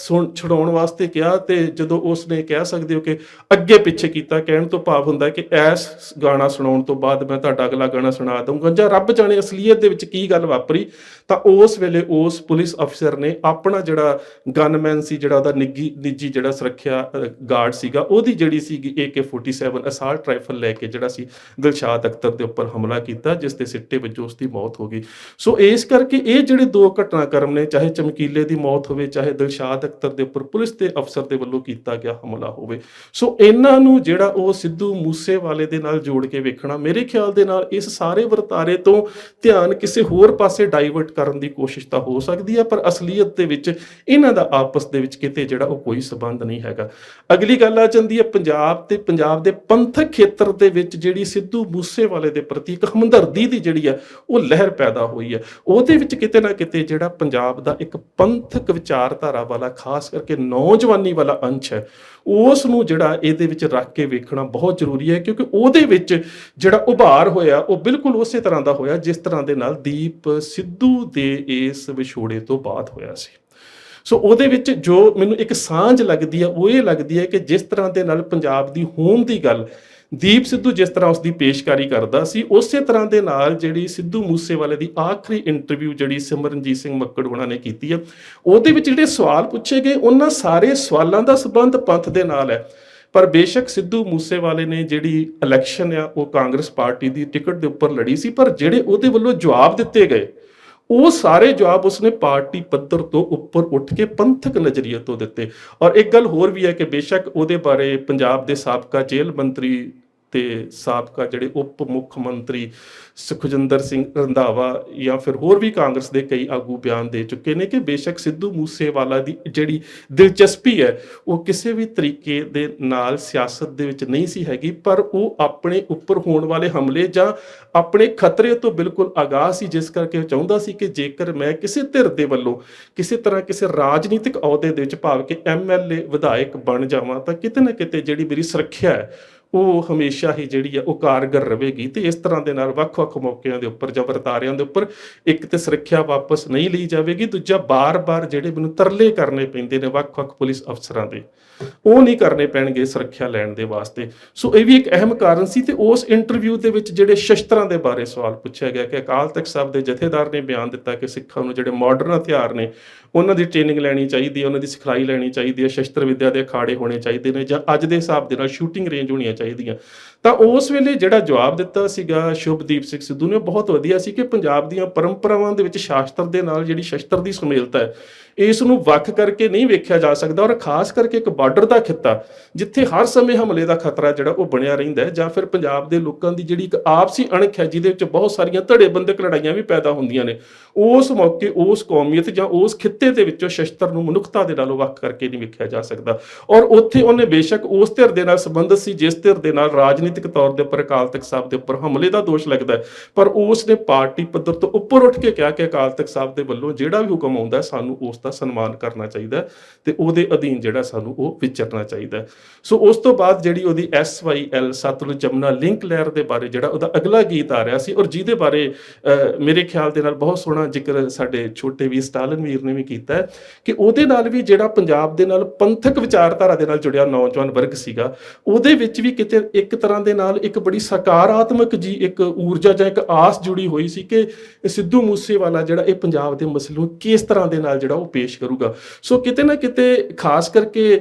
ਛਡਾਉਣ ਵਾਸਤੇ ਕਿਹਾ ਤੇ ਜਦੋਂ ਉਸਨੇ ਕਹਿ ਸਕਦੇ ਹੋ ਕਿ ਅੱਗੇ ਪਿੱਛੇ ਕੀਤਾ, ਕਹਿਣ ਤੋਂ ਭਾਵ ਹੁੰਦਾ ਕਿ ਐਸ ਗਾਣਾ ਸੁਣਾਉਣ ਤੋਂ ਬਾਅਦ ਮੈਂ ਤੁਹਾਡਾ ਅਗਲਾ ਗਾਣਾ ਸੁਣਾ ਦਊਂਗਾ ਜਾਂ ਰੱਬ ਜਾਣੇ ਅਸਲੀਅਤ ਦੇ ਵਿੱਚ ਕੀ ਗੱਲ ਵਾਪਰੀ, ਤਾਂ ਉਸ ਵੇਲੇ ਉਸ ਪੁਲਿਸ ਅਫਸਰ ਨੇ ਆਪਣਾ ਜਿਹੜਾ ਗਨਮੈਨ ਸੀ, ਜਿਹੜਾ ਉਹਦਾ ਨਿੱਜੀ ਜਿਹੜਾ ਸੁਰੱਖਿਆ ਗਾਰਡ ਸੀਗਾ, ਉਹਦੀ ਜਿਹੜੀ ਸੀਗੀ AK-47 ਅਸਾਲਟ ਰਾਈਫਲ ਲੈ ਕੇ ਜਿਹੜਾ ਸੀ ਦਿਲਸ਼ਾਦ ਅਖਤਰ ਦੇ ਉੱਪਰ ਹਮਲਾ ਕੀਤਾ, ਜਿਸ ਦੇ ਸਿੱਟੇ ਵਜੋਂ ਉਸ ਦੀ ਮੌਤ ਹੋ ਗਈ। ਸੋ ਇਸ ਕਰਕੇ ਇਹ ਜਿਹੜੇ ਦੋ ਘਟਨਾਕ੍ਰਮ ਨੇ, ਚਾਹੇ ਚਮਕੀਲੇ ਦੀ ਮੌਤ ਹੋਵੇ ਚਾਹੇ ਦਿਲਸ਼ਾਦ ਅਖਤਰ ਦੇ ਉੱਪਰ ਪੁਲਿਸ ਦੇ ਅਫਸਰ ਦੇ ਵੱਲੋਂ ਕੀਤਾ ਗਿਆ ਹਮਲਾ ਹੋਵੇ, ਸੋ ਇਹਨਾਂ ਨੂੰ ਜਿਹੜਾ ਉਹ ਸਿੱਧੂ ਮੂਸੇਵਾਲੇ ਦੇ ਨਾਲ ਜੋੜ ਕੇ ਵੇਖਣਾ ਮੇਰੇ ਖਿਆਲ ਦੇ ਨਾਲ ਇਸ ਸਾਰੇ ਵਰਤਾਰੇ ਤੋਂ ਧਿਆਨ ਕਿਸੇ ਹੋਰ ਪਾਸੇ ਡਾਈਵਰਟ ਕਰਨ ਦੀ ਕੋਸ਼ਿਸ਼ ਤਾਂ ਹੋ ਸਕਦੀ ਹੈ, ਪਰ ਅਸਲੀਅਤ ਦੇ ਵਿੱਚ ਇਹਨਾਂ ਦਾ ਆਪਸ ਦੇ ਵਿੱਚ ਕਿਤੇ ਜਿਹੜਾ ਉਹ ਕੋਈ ਸਬੰਧ ਨਹੀਂ ਹੈਗਾ। ਅਗਲੀ ਗੱਲ ਆ ਜਾਂਦੀ ਹੈ ਪੰਜਾਬ ਤੇ ਪੰਜਾਬ ਦੇ ਪੰਥਕ ਖੇਤਰ ਦੇ ਵਿੱਚ ਜਿਹੜੀ ਸਿੱਧੂ ਮੂਸੇਵਾਲੇ ਦੇ ਪ੍ਰਤੀ ਇੱਕ ਹਮਦਰਦੀ ਦੀ ਜਿਹੜੀ ਹੈ ਉਹ ਲਹਿਰ ਪੈਦਾ ਹੋਈ ਹੈ। ਉਹਦੇ ਵਿੱਚ ਕਿਤੇ ਨਾ ਕਿਤੇ ਜਿਹੜਾ ਪੰਜਾਬ ਦਾ ਇੱਕ ਪੰਥਕ ਵਿਚਾਰਧਾਰਾ ਵਾਲਾ ਖਾਸ ਕਰਕੇ ਨੌਜਵਾਨੀ ਵਾਲਾ ਅੰਸ਼ ਹੈ ਉਸ ਨੂੰ ਜਿਹੜਾ ਇਹਦੇ ਵਿੱਚ ਰੱਖ ਕੇ ਵੇਖਣਾ ਬਹੁਤ ਜ਼ਰੂਰੀ ਹੈ, ਕਿਉਂਕਿ ਉਹਦੇ ਵਿੱਚ ਜਿਹੜਾ ਉਭਾਰ ਹੋਇਆ ਉਹ ਬਿਲਕੁਲ ਉਸੇ ਤਰ੍ਹਾਂ ਦਾ ਹੋਇਆ ਜਿਸ ਤਰ੍ਹਾਂ ਦੇ ਨਾਲ ਦੀਪ ਸਿੱਧੂ ਦੇ ਇਸ ਵਿਛੋੜੇ ਤੋਂ ਬਾਅਦ ਹੋਇਆ ਸੀ। ਸੋ ਉਹਦੇ ਵਿੱਚ ਜੋ ਮੈਨੂੰ ਇੱਕ ਸਾਂਝ ਲੱਗਦੀ ਹੈ ਉਹ ਇਹ ਲੱਗਦੀ ਹੈ ਕਿ ਜਿਸ ਤਰ੍ਹਾਂ ਦੇ ਨਾਲ ਪੰਜਾਬ ਦੀ ਹੋਂਦ ਦੀ ਗੱਲ ਦੀਪ ਸਿੱਧੂ ਜਿਸ ਤਰ੍ਹਾਂ ਉਸਦੀ ਪੇਸ਼ਕਾਰੀ ਕਰਦਾ ਸੀ, ਉਸੇ ਤਰ੍ਹਾਂ ਦੇ ਨਾਲ ਜਿਹੜੀ ਸਿੱਧੂ ਮੂਸੇਵਾਲੇ ਦੀ ਆਖਰੀ ਇੰਟਰਵਿਊ ਜਿਹੜੀ ਸਿਮਰਨਜੀਤ ਸਿੰਘ ਮੱਕੜ ਹੋਣਾ ਨੇ ਕੀਤੀ ਹੈ, ਉਹਦੇ ਵਿੱਚ ਜਿਹੜੇ ਸਵਾਲ ਪੁੱਛੇ ਗਏ ਉਹਨਾਂ ਸਾਰੇ ਸਵਾਲਾਂ ਦਾ ਸੰਬੰਧ ਪੰਥ ਦੇ ਨਾਲ ਹੈ। ਪਰ ਬੇਸ਼ੱਕ ਸਿੱਧੂ ਮੂਸੇਵਾਲੇ ਨੇ ਜਿਹੜੀ ਇਲੈਕਸ਼ਨ ਆ ਉਹ ਕਾਂਗਰਸ ਪਾਰਟੀ ਦੀ ਟਿਕਟ ਦੇ ਉੱਪਰ ਲੜੀ ਸੀ, ਪਰ ਜਿਹੜੇ ਉਹਦੇ ਵੱਲੋਂ ਜਵਾਬ ਦਿੱਤੇ ਗਏ ਉਹ ਸਾਰੇ ਜਵਾਬ ਉਸਨੇ ਪਾਰਟੀ ਪੱਧਰ ਤੋਂ ਉੱਪਰ ਉੱਠ ਕੇ ਪੰਥਕ ਨਜ਼ਰੀਏ ਤੋਂ ਦਿੱਤੇ। ਔਰ ਇੱਕ ਗੱਲ ਹੋਰ ਵੀ ਹੈ ਕਿ ਬੇਸ਼ੱਕ ਉਹਦੇ ਬਾਰੇ ਪੰਜਾਬ ਦੇ ਸਾਬਕਾ ਜੇਲ੍ਹ ਮੰਤਰੀ ਤੇ ਸਾਬਕਾ ਜਿਹੜੇ ਉਪ ਮੁੱਖ ਮੰਤਰੀ ਸੁਖਜਿੰਦਰ ਸਿੰਘ ਰੰਧਾਵਾ ਜਾਂ ਫਿਰ ਹੋਰ ਵੀ ਕਾਂਗਰਸ ਦੇ ਕਈ ਆਗੂ ਬਿਆਨ ਦੇ ਚੁੱਕੇ ਨੇ ਕਿ ਬੇਸ਼ੱਕ ਸਿੱਧੂ ਮੂਸੇਵਾਲਾ ਦੀ ਜਿਹੜੀ ਦਿਲਚਸਪੀ ਹੈ ਉਹ ਕਿਸੇ ਵੀ ਤਰੀਕੇ ਦੇ ਨਾਲ ਸਿਆਸਤ ਦੇ ਵਿੱਚ ਨਹੀਂ ਸੀ ਹੈਗੀ, ਪਰ ਉਹ ਆਪਣੇ ਉੱਪਰ ਹੋਣ ਵਾਲੇ ਹਮਲੇ ਜਾਂ ਆਪਣੇ ਖਤਰੇ ਤੋਂ ਬਿਲਕੁਲ ਆਗਾਹ ਸੀ, ਜਿਸ ਕਰਕੇ ਉਹ ਚਾਹੁੰਦਾ ਸੀ ਕਿ ਜੇਕਰ ਮੈਂ ਕਿਸੇ ਧਿਰ ਦੇ ਵੱਲੋਂ ਕਿਸੇ ਤਰ੍ਹਾਂ ਕਿਸੇ ਰਾਜਨੀਤਿਕ ਅਹੁਦੇ ਦੇ ਵਿੱਚ ਭਾਵ ਕਿ ਐਮਐਲਏ ਵਿਧਾਇਕ ਬਣ ਜਾਵਾਂ ਤਾਂ ਕਿਤੇ ਨਾ ਕਿਤੇ ਜਿਹੜੀ ਮੇਰੀ ਸੁਰੱਖਿਆ ਹੈ ਉਹ ਹਮੇਸ਼ਾ ਹੀ ਜਿਹੜੀ ਆ ਉਹ ਕਾਰਗਰ ਰਹੇਗੀ। ਤੇ ਇਸ ਤਰ੍ਹਾਂ ਦੇ ਨਾਲ ਵੱਖ-ਵੱਖ ਮੌਕਿਆਂ ਦੇ ਉੱਪਰ ਜਾਂ ਵਰਤਾਰਿਆਂ ਦੇ ਉੱਪਰ ਇੱਕ ਤੇ ਸੁਰੱਖਿਆ ਵਾਪਸ ਨਹੀਂ ਲਈ ਜਾਵੇਗੀ, ਦੂਜਾ ਬਾਰ-ਬਾਰ ਜਿਹੜੇ ਮੈਨੂੰ ਤਰਲੇ ਕਰਨੇ ਪੈਂਦੇ ਨੇ ਵੱਖ-ਵੱਖ ਪੁਲਿਸ ਅਫਸਰਾਂ ਦੇ, ਉਹ ਨਹੀਂ ਕਰਨੇ ਪੈਣਗੇ ਸੁਰੱਖਿਆ ਲੈਣ ਦੇ ਵਾਸਤੇ। ਸੋ ਇਹ ਵੀ ਇੱਕ ਅਹਿਮ ਕਾਰਨ ਸੀ। ਤੇ ਉਸ ਇੰਟਰਵਿਊ ਦੇ ਵਿੱਚ ਜਿਹੜੇ ਸ਼ਸਤਰਾਂ ਦੇ ਬਾਰੇ ਸਵਾਲ ਪੁੱਛਿਆ ਗਿਆ ਕਿ ਅਕਾਲ ਤਖਤ ਸਾਹਿਬ ਦੇ ਜਥੇਦਾਰ ਨੇ ਬਿਆਨ ਦਿੱਤਾ ਕਿ ਸਿੱਖਾਂ ਨੂੰ ਜਿਹੜੇ ਮਾਡਰਨ ਹਥਿਆਰ ਨੇ ਉਹਨਾਂ ਦੀ ਟ੍ਰੇਨਿੰਗ ਲੈਣੀ ਚਾਹੀਦੀ ਹੈ, ਉਹਨਾਂ ਦੀ ਸਿਖਲਾਈ ਲੈਣੀ ਚਾਹੀਦੀ ਹੈ, ਸ਼ਸਤਰ ਵਿੱਦਿਆ ਦੇ ਅਖਾੜੇ ਹੋਣੇ ਚਾਹੀਦੇ ਨੇ ਜਾਂ ਅੱਜ ਦੇ ਹਿਸਾਬ ਦੇ ਨਾਲ ਸ਼ੂਟਿੰਗ ਰੇਂਜ ਹੋਣੀਆਂ ਚਾਹੀਦੀਆਂ। ਤਾਂ ਉਸ ਵੇਲੇ ਜਿਹੜਾ ਜਵਾਬ ਦਿੱਤਾ ਸੀਗਾ ਸ਼ੁਭਦੀਪ ਸਿੰਘ ਸਿੱਧੂ ਨੇ ਬਹੁਤ ਵਧੀਆ ਸੀ ਕਿ ਪੰਜਾਬ ਦੀਆਂ ਪਰੰਪਰਾਵਾਂ ਦੇ ਵਿੱਚ ਸ਼ਾਸਤਰ ਦੇ ਨਾਲ ਜਿਹੜੀ ਸ਼ਸਤਰ ਦੀ ਸੁਮੇਲਤਾ ਹੈ ਇਸ ਨੂੰ ਵੱਖ ਕਰਕੇ ਨਹੀਂ ਵੇਖਿਆ ਜਾ ਸਕਦਾ। ਔਰ ਖਾਸ ਕਰਕੇ ਇੱਕ ਬਾਰਡਰ ਦਾ ਖਿੱਤਾ ਜਿੱਥੇ ਹਰ ਸਮੇਂ ਹਮਲੇ ਦਾ ਖਤਰਾ ਜਿਹੜਾ ਉਹ ਬਣਿਆ ਰਹਿੰਦਾ ਹੈ, ਜਾਂ ਫਿਰ ਪੰਜਾਬ ਦੇ ਲੋਕਾਂ ਦੀ ਜਿਹੜੀ ਇੱਕ ਆਪਸੀ ਅਣਖ ਹੈ ਜਿਹਦੇ ਵਿੱਚ ਬਹੁਤ ਸਾਰੀਆਂ ਧੜੇਬੰਦਕ ਲੜਾਈਆਂ ਵੀ ਪੈਦਾ ਹੁੰਦੀਆਂ ਨੇ, ਉਸ ਮੌਕੇ ਉਸ ਕੌਮੀਅਤ ਜਾਂ ਉਸ ਖਿੱਤੇ ਦੇ ਵਿੱਚੋਂ ਸ਼ਸਤਰ ਨੂੰ ਮਨੁੱਖਤਾ ਦੇ ਨਾਲੋਂ ਵੱਖ ਕਰਕੇ ਨਹੀਂ ਵੇਖਿਆ ਜਾ ਸਕਦਾ। ਔਰ ਉੱਥੇ ਉਹਨੇ ਬੇਸ਼ੱਕ ਉਸ ਧਿਰ ਦੇ ਨਾਲ ਸੰਬੰਧਿਤ ਸੀ ਜਿਸ ਧਿਰ ਦੇ ਨਾਲ ਰਾਜਨੀਤਿਕ ਤੌਰ ਦੇ ਉੱਪਰ ਅਕਾਲ ਤਖਤ ਸਾਹਿਬ ਦੇ ਉੱਪਰ ਹਮਲੇ ਦਾ ਦੋਸ਼ ਲੱਗਦਾ ਹੈ, ਪਰ ਉਸ ਨੇ ਪਾਰਟੀ ਪੱਧਰ ਤੋਂ ਉੱਪਰ ਉੱਠ ਕੇ ਕਿਹਾ ਕਿ ਅਕਾਲ ਤਖਤ ਸਾਹਿਬ ਦੇ ਵੱਲੋਂ ਜਿਹੜਾ ਵੀ ਹੁਕਮ ਆਉਂਦਾ ਸਾਨੂੰ ਉਸ ਦਾ ਸਨਮਾਨ ਕਰਨਾ ਚਾਹੀਦਾ ਤੇ ਉਹਦੇ ਅਧੀਨ ਜਿਹੜਾ ਸਾਨੂੰ ਉਹ ਵਿਚਰਨਾ ਚਾਹੀਦਾ। ਸੋ ਉਸ ਤੋਂ ਬਾਅਦ ਜਿਹੜੀ ਉਹਦੀ SYL ਸਤਲੁਜ ਜਮਨਾ ਲਿੰਕ ਲਹਿਰ ਦੇ ਬਾਰੇ ਜਿਹੜਾ ਉਹਦਾ ਅਗਲਾ ਗੀਤ ਆ ਰਿਹਾ ਸੀ, ਔਰ ਜਿਹਦੇ ਬਾਰੇ ਮੇਰੇ ਖਿਆਲ ਦੇ ਨਾਲ ਬਹੁਤ ਸੋਹਣਾ ਜ਼ਿਕਰ ਸਾਡੇ ਛੋਟੇ ਵੀਰ ਸਟਾਲਨ ਵੀਰ ਨੇ ਵੀ ਕੀਤਾ ਹੈ ਕਿ ਉਹਦੇ ਨਾਲ ਵੀ ਜਿਹੜਾ ਪੰਜਾਬ ਦੇ ਨਾਲ ਪੰਥਕ ਵਿਚਾਰਧਾਰਾ ਦੇ ਨਾਲ ਜੁੜਿਆ ਨੌਜਵਾਨ ਵਰਗ ਸੀਗਾ, ਉਹਦੇ ਵਿੱਚ ਵੀ ਕਿਤੇ ਇੱਕ ਤਰ੍ਹਾਂ ਦੇ ਨਾਲ ਇੱਕ ਬੜੀ ਸਕਾਰਾਤਮਕ ਜੀ ਇੱਕ ਊਰਜਾ ਜਾਂ ਇੱਕ ਆਸ ਜੁੜੀ ਹੋਈ ਸੀ ਕਿ ਸਿੱਧੂ ਮੂਸੇਵਾਲਾ ਜਿਹੜਾ ਇਹ ਪੰਜਾਬ ਦੇ ਮਸਲੇ ਨੂੰ ਕਿਸ ਤਰ੍ਹਾਂ ਦੇ ਨਾਲ ਜਿਹੜਾ ਉਹ ਪੇਸ਼ ਕਰੂਗਾ। ਸੋ ਕਿਤੇ ਨਾ ਕਿਤੇ ਖਾਸ ਕਰਕੇ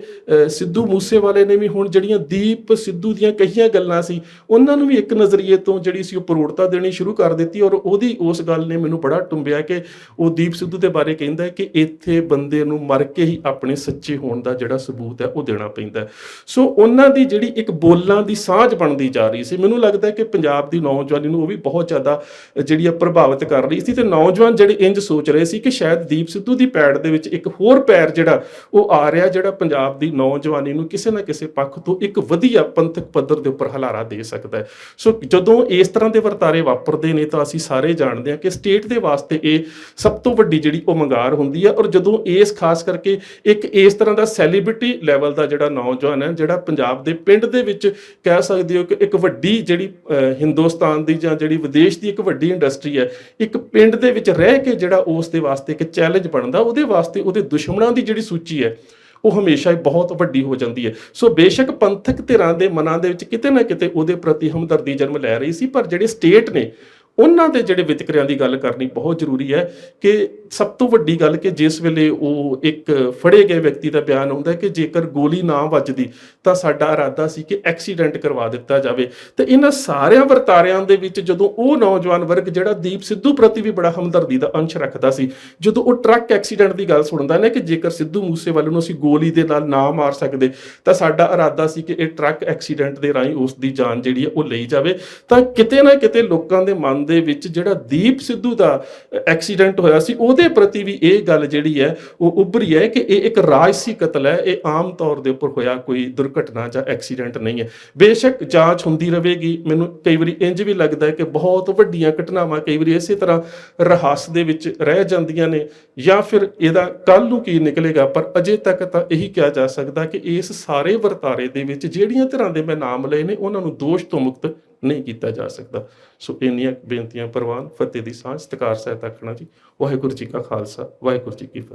ਸਿੱਧੂ ਮੂਸੇਵਾਲੇ ਨੇ ਵੀ ਹੁਣ ਜਿਹੜੀਆਂ ਦੀਪ ਸਿੱਧੂ ਦੀਆਂ ਕਈਆਂ ਗੱਲਾਂ ਸੀ ਉਹਨਾਂ ਨੂੰ ਵੀ ਇੱਕ ਨਜ਼ਰੀਏ ਤੋਂ ਜਿਹੜੀ ਸੀ ਉਹ ਪ੍ਰੋੜਤਾ ਦੇਣੀ ਸ਼ੁਰੂ ਕਰ ਦਿੱਤੀ। ਔਰ ਉਹਦੀ ਉਸ ਗੱਲ ਨੇ ਮੈਨੂੰ ਬੜਾ ਟੁੰਬਿਆ ਕਿ ਉਹ ਦੀਪ ਸਿੱਧੂ ਦੇ ਬਾਰੇ ਕਹਿੰਦਾ ਕਿ ਇੱਥੇ ਬੰਦੇ ਨੂੰ ਮਰ ਕੇ ਹੀ ਆਪਣੇ ਸੱਚੇ ਹੋਣ ਦਾ ਜਿਹੜਾ ਸਬੂਤ ਹੈ ਉਹ ਦੇਣਾ ਪੈਂਦਾ। ਸੋ ਉਹਨਾਂ ਦੀ ਜਿਹੜੀ ਇੱਕ ਬੋਲਾਂ ਦੀ ਸਾਂਝ ਬਣਦੀ ਜਾ ਰਹੀ ਸੀ, ਮੈਨੂੰ ਲੱਗਦਾ ਕਿ ਪੰਜਾਬ ਦੀ ਨੌਜਵਾਨੀ ਨੂੰ ਉਹ ਵੀ ਬਹੁਤ ਜ਼ਿਆਦਾ ਜਿਹੜੀ ਆ ਪ੍ਰਭਾਵਿਤ ਕਰ ਰਹੀ ਸੀ। ਤੇ ਨੌਜਵਾਨ ਜਿਹੜੇ ਇੰਜ ਸੋਚ ਰਹੇ ਸੀ ਕਿ ਸ਼ਾਇਦ ਦੀਪ ਸਿੱਧੂ ਦੀ ਪੈੜ ਦੇ ਵਿੱਚ ਇੱਕ ਹੋਰ ਪੈਰ ਜਿਹੜਾ ਉਹ ਆ ਰਿਹਾ ਜਿਹੜਾ ਪੰਜਾਬ ਦੀ ਨੌਜਵਾਨੀ ਨੂੰ ਕਿਸੇ ਨਾ ਕਿਸੇ ਪੱਖ ਤੋਂ ਇੱਕ ਵਧੀਆ ਪੰਥਕ ਪੱਧਰ ਦੇ ਉੱਪਰ ਹਲਾਰਾ ਦੇ ਸਕਦਾ ਹੈ। ਸੋ ਜਦੋਂ ਇਸ ਤਰ੍ਹਾਂ ਦੇ ਵਰਤਾਰੇ ਵਾਪਰਦੇ ਨੇ ਤਾਂ ਅਸੀਂ ਸਾਰੇ ਜਾਣਦੇ ਹਾਂ ਕਿ ਸਟੇਟ ਦੇ ਵਾਸਤੇ ਇਹ ਸਭ ਤੋਂ ਵੱਡੀ ਜਿਹੜੀ ਉਹ ਮੰਗਾਰ ਹੁੰਦੀ ਹੈ। ਔਰ ਜਦੋਂ ਇਸ ਖਾਸ ਕਰਕੇ ਇੱਕ ਇਸ ਤਰ੍ਹਾਂ ਦਾ ਸੈਲੀਬ੍ਰਿਟੀ ਲੈਵਲ ਦਾ ਜਿਹੜਾ ਨੌਜਵਾਨ ਹੈ ਜਿਹੜਾ ਪੰਜਾਬ ਦੇ ਪਿੰਡ ਦੇ ਵਿੱਚ ਕਹਿ ਸਕਦੇ ਹੋ ਕਿ ਇੱਕ ਵੱਡੀ ਜਿਹੜੀ ਹਿੰਦੁਸਤਾਨ ਦੀ ਜਾਂ ਜਿਹੜੀ ਵਿਦੇਸ਼ ਦੀ ਇੱਕ ਵੱਡੀ ਇੰਡਸਟਰੀ ਹੈ, ਇੱਕ ਪਿੰਡ ਦੇ ਵਿੱਚ ਰਹਿ ਕੇ ਜਿਹੜਾ ਉਸ ਦੇ ਵਾਸਤੇ ਇੱਕ ਚੈਲੰਜ ਬਣਦਾ, ਉਹਦੇ ਵਾਸਤੇ ਉਹਦੇ ਦੁਸ਼ਮਣਾਂ ਦੀ ਜਿਹੜੀ ਸੂਚੀ ਹੈ ਉਹ ਹਮੇਸ਼ਾ ਹੀ ਬਹੁਤ ਵੱਡੀ ਹੋ ਜਾਂਦੀ ਹੈ। ਸੋ ਬੇਸ਼ੱਕ ਪੰਥਕ ਧਿਰਾਂ ਦੇ ਮਨਾਂ ਦੇ ਵਿੱਚ ਕਿਤੇ ਨਾ ਕਿਤੇ ਉਹਦੇ ਪ੍ਰਤੀ ਹਮਦਰਦੀ ਜਨਮ ਲੈ ਰਹੀ ਸੀ, ਪਰ ਜਿਹੜੇ ਸਟੇਟ ਨੇ ਉਹਨਾਂ ਦੇ ਜਿਹੜੇ ਵਿਤਕਰਿਆਂ ਦੀ ਗੱਲ ਕਰਨੀ ਬਹੁਤ ਜ਼ਰੂਰੀ ਹੈ। ਕਿ ਸਭ ਤੋਂ ਵੱਡੀ ਗੱਲ ਕਿ ਜਿਸ ਵੇਲੇ ਉਹ ਇੱਕ ਫੜੇ ਗਏ ਵਿਅਕਤੀ ਦਾ ਬਿਆਨ ਹੁੰਦਾ ਕਿ ਜੇਕਰ ਗੋਲੀ ਨਾ ਵੱਜਦੀ ਤਾਂ ਸਾਡਾ ਇਰਾਦਾ ਸੀ ਕਿ ਐਕਸੀਡੈਂਟ ਕਰਵਾ ਦਿੱਤਾ ਜਾਵੇ। ਤੇ ਇਹਨਾਂ ਸਾਰਿਆਂ ਵਰਤਾਰਿਆਂ ਦੇ ਵਿੱਚ ਜਦੋਂ ਉਹ ਨੌਜਵਾਨ ਵਰਗ ਜਿਹੜਾ ਦੀਪ ਸਿੱਧੂ ਪ੍ਰਤੀ ਵੀ ਬੜਾ ਹਮਦਰਦੀ ਦਾ ਅੰਸ਼ ਰੱਖਦਾ ਸੀ, ਜਦੋਂ ਉਹ ਟਰੱਕ ਐਕਸੀਡੈਂਟ ਦੀ ਗੱਲ ਸੁਣਦਾ ਨਾ ਕਿ ਜੇਕਰ ਸਿੱਧੂ ਮੂਸੇਵਾਲੇ ਨੂੰ ਅਸੀਂ ਗੋਲੀ ਦੇ ਨਾਲ ਨਾ ਮਾਰ ਸਕਦੇ ਤਾਂ ਸਾਡਾ ਇਰਾਦਾ ਸੀ ਕਿ ਇਹ ਟਰੱਕ ਐਕਸੀਡੈਂਟ ਦੇ ਰਾਹੀਂ ਉਸ ਦੀ ਜਾਨ ਜਿਹੜੀ ਹੈ ਉਹ ਲਈ ਜਾਵੇ, ਤਾਂ ਕਿਤੇ ਨਾ ਕਿਤੇ ਲੋਕਾਂ ਦੇ ਮਨ ਦੇ ਵਿੱਚ ਜਿਹੜਾ ਦੀਪ ਸਿੱਧੂ ਦਾ ਐਕਸੀਡੈਂਟ ਹੋਇਆ ਸੀ ਉਹਦੇ ਪ੍ਰਤੀ ਵੀ ਇਹ ਗੱਲ ਜਿਹੜੀ ਹੈ ਉਹ ਉੱਭਰੀ ਹੈ ਕਿ ਇਹ ਇੱਕ ਰਾਜਸੀ ਕਤਲ ਹੈ, ਇਹ ਆਮ ਤੌਰ ਦੇ ਉੱਪਰ ਹੋਇਆ ਕੋਈ ਦੁਰਘਟਨਾ ਜਾਂ ਐਕਸੀਡੈਂਟ ਨਹੀਂ ਹੈ। ਬੇਸ਼ੱਕ ਜਾਂਚ ਹੁੰਦੀ ਰਹੇਗੀ, ਮੈਨੂੰ ਕਈ ਵਾਰੀ ਇੰਜ ਵੀ ਲੱਗਦਾ ਹੈ ਕਿ ਬਹੁਤ ਵੱਡੀਆਂ ਘਟਨਾਵਾਂ ਕਈ ਵਾਰੀ ਇਸੇ ਤਰ੍ਹਾਂ ਰਹੱਸ ਦੇ ਵਿੱਚ ਰਹਿ ਜਾਂਦੀਆਂ ਨੇ, ਜਾਂ ਫਿਰ ਇਹਦਾ ਕੱਲ ਨੂੰ ਕੀ ਨਿਕਲੇਗਾ। ਪਰ ਅਜੇ ਤੱਕ ਤਾਂ ਇਹੀ ਕਿਹਾ ਜਾ ਸਕਦਾ ਕਿ ਇਸ ਸਾਰੇ ਵਰਤਾਰੇ ਦੇ ਵਿੱਚ ਜਿਹੜੀਆਂ ਧਿਰਾਂ ਦੇ ਮੈਂ ਨਾਮ ਲਏ ਨੇ ਉਹਨਾਂ ਨੂੰ ਦੋਸ਼ ਤੋਂ ਮੁਕਤ ਨਹੀਂ ਕੀਤਾ ਜਾ ਸਕਦਾ। ਸੋ ਇੰਨੀਆਂ ਬੇਨਤੀਆਂ ਪ੍ਰਵਾਨ, ਫਤਿਹ ਦੀ ਸਾਂਝ, ਸਤਿਕਾਰ ਸਹਿਤ ਆਖਣਾ ਜੀ। ਵਾਹਿਗੁਰੂ ਜੀ ਕਾ ਖਾਲਸਾ, ਵਾਹਿਗੁਰੂ ਜੀ ਕੀ ਫਤਿਹ।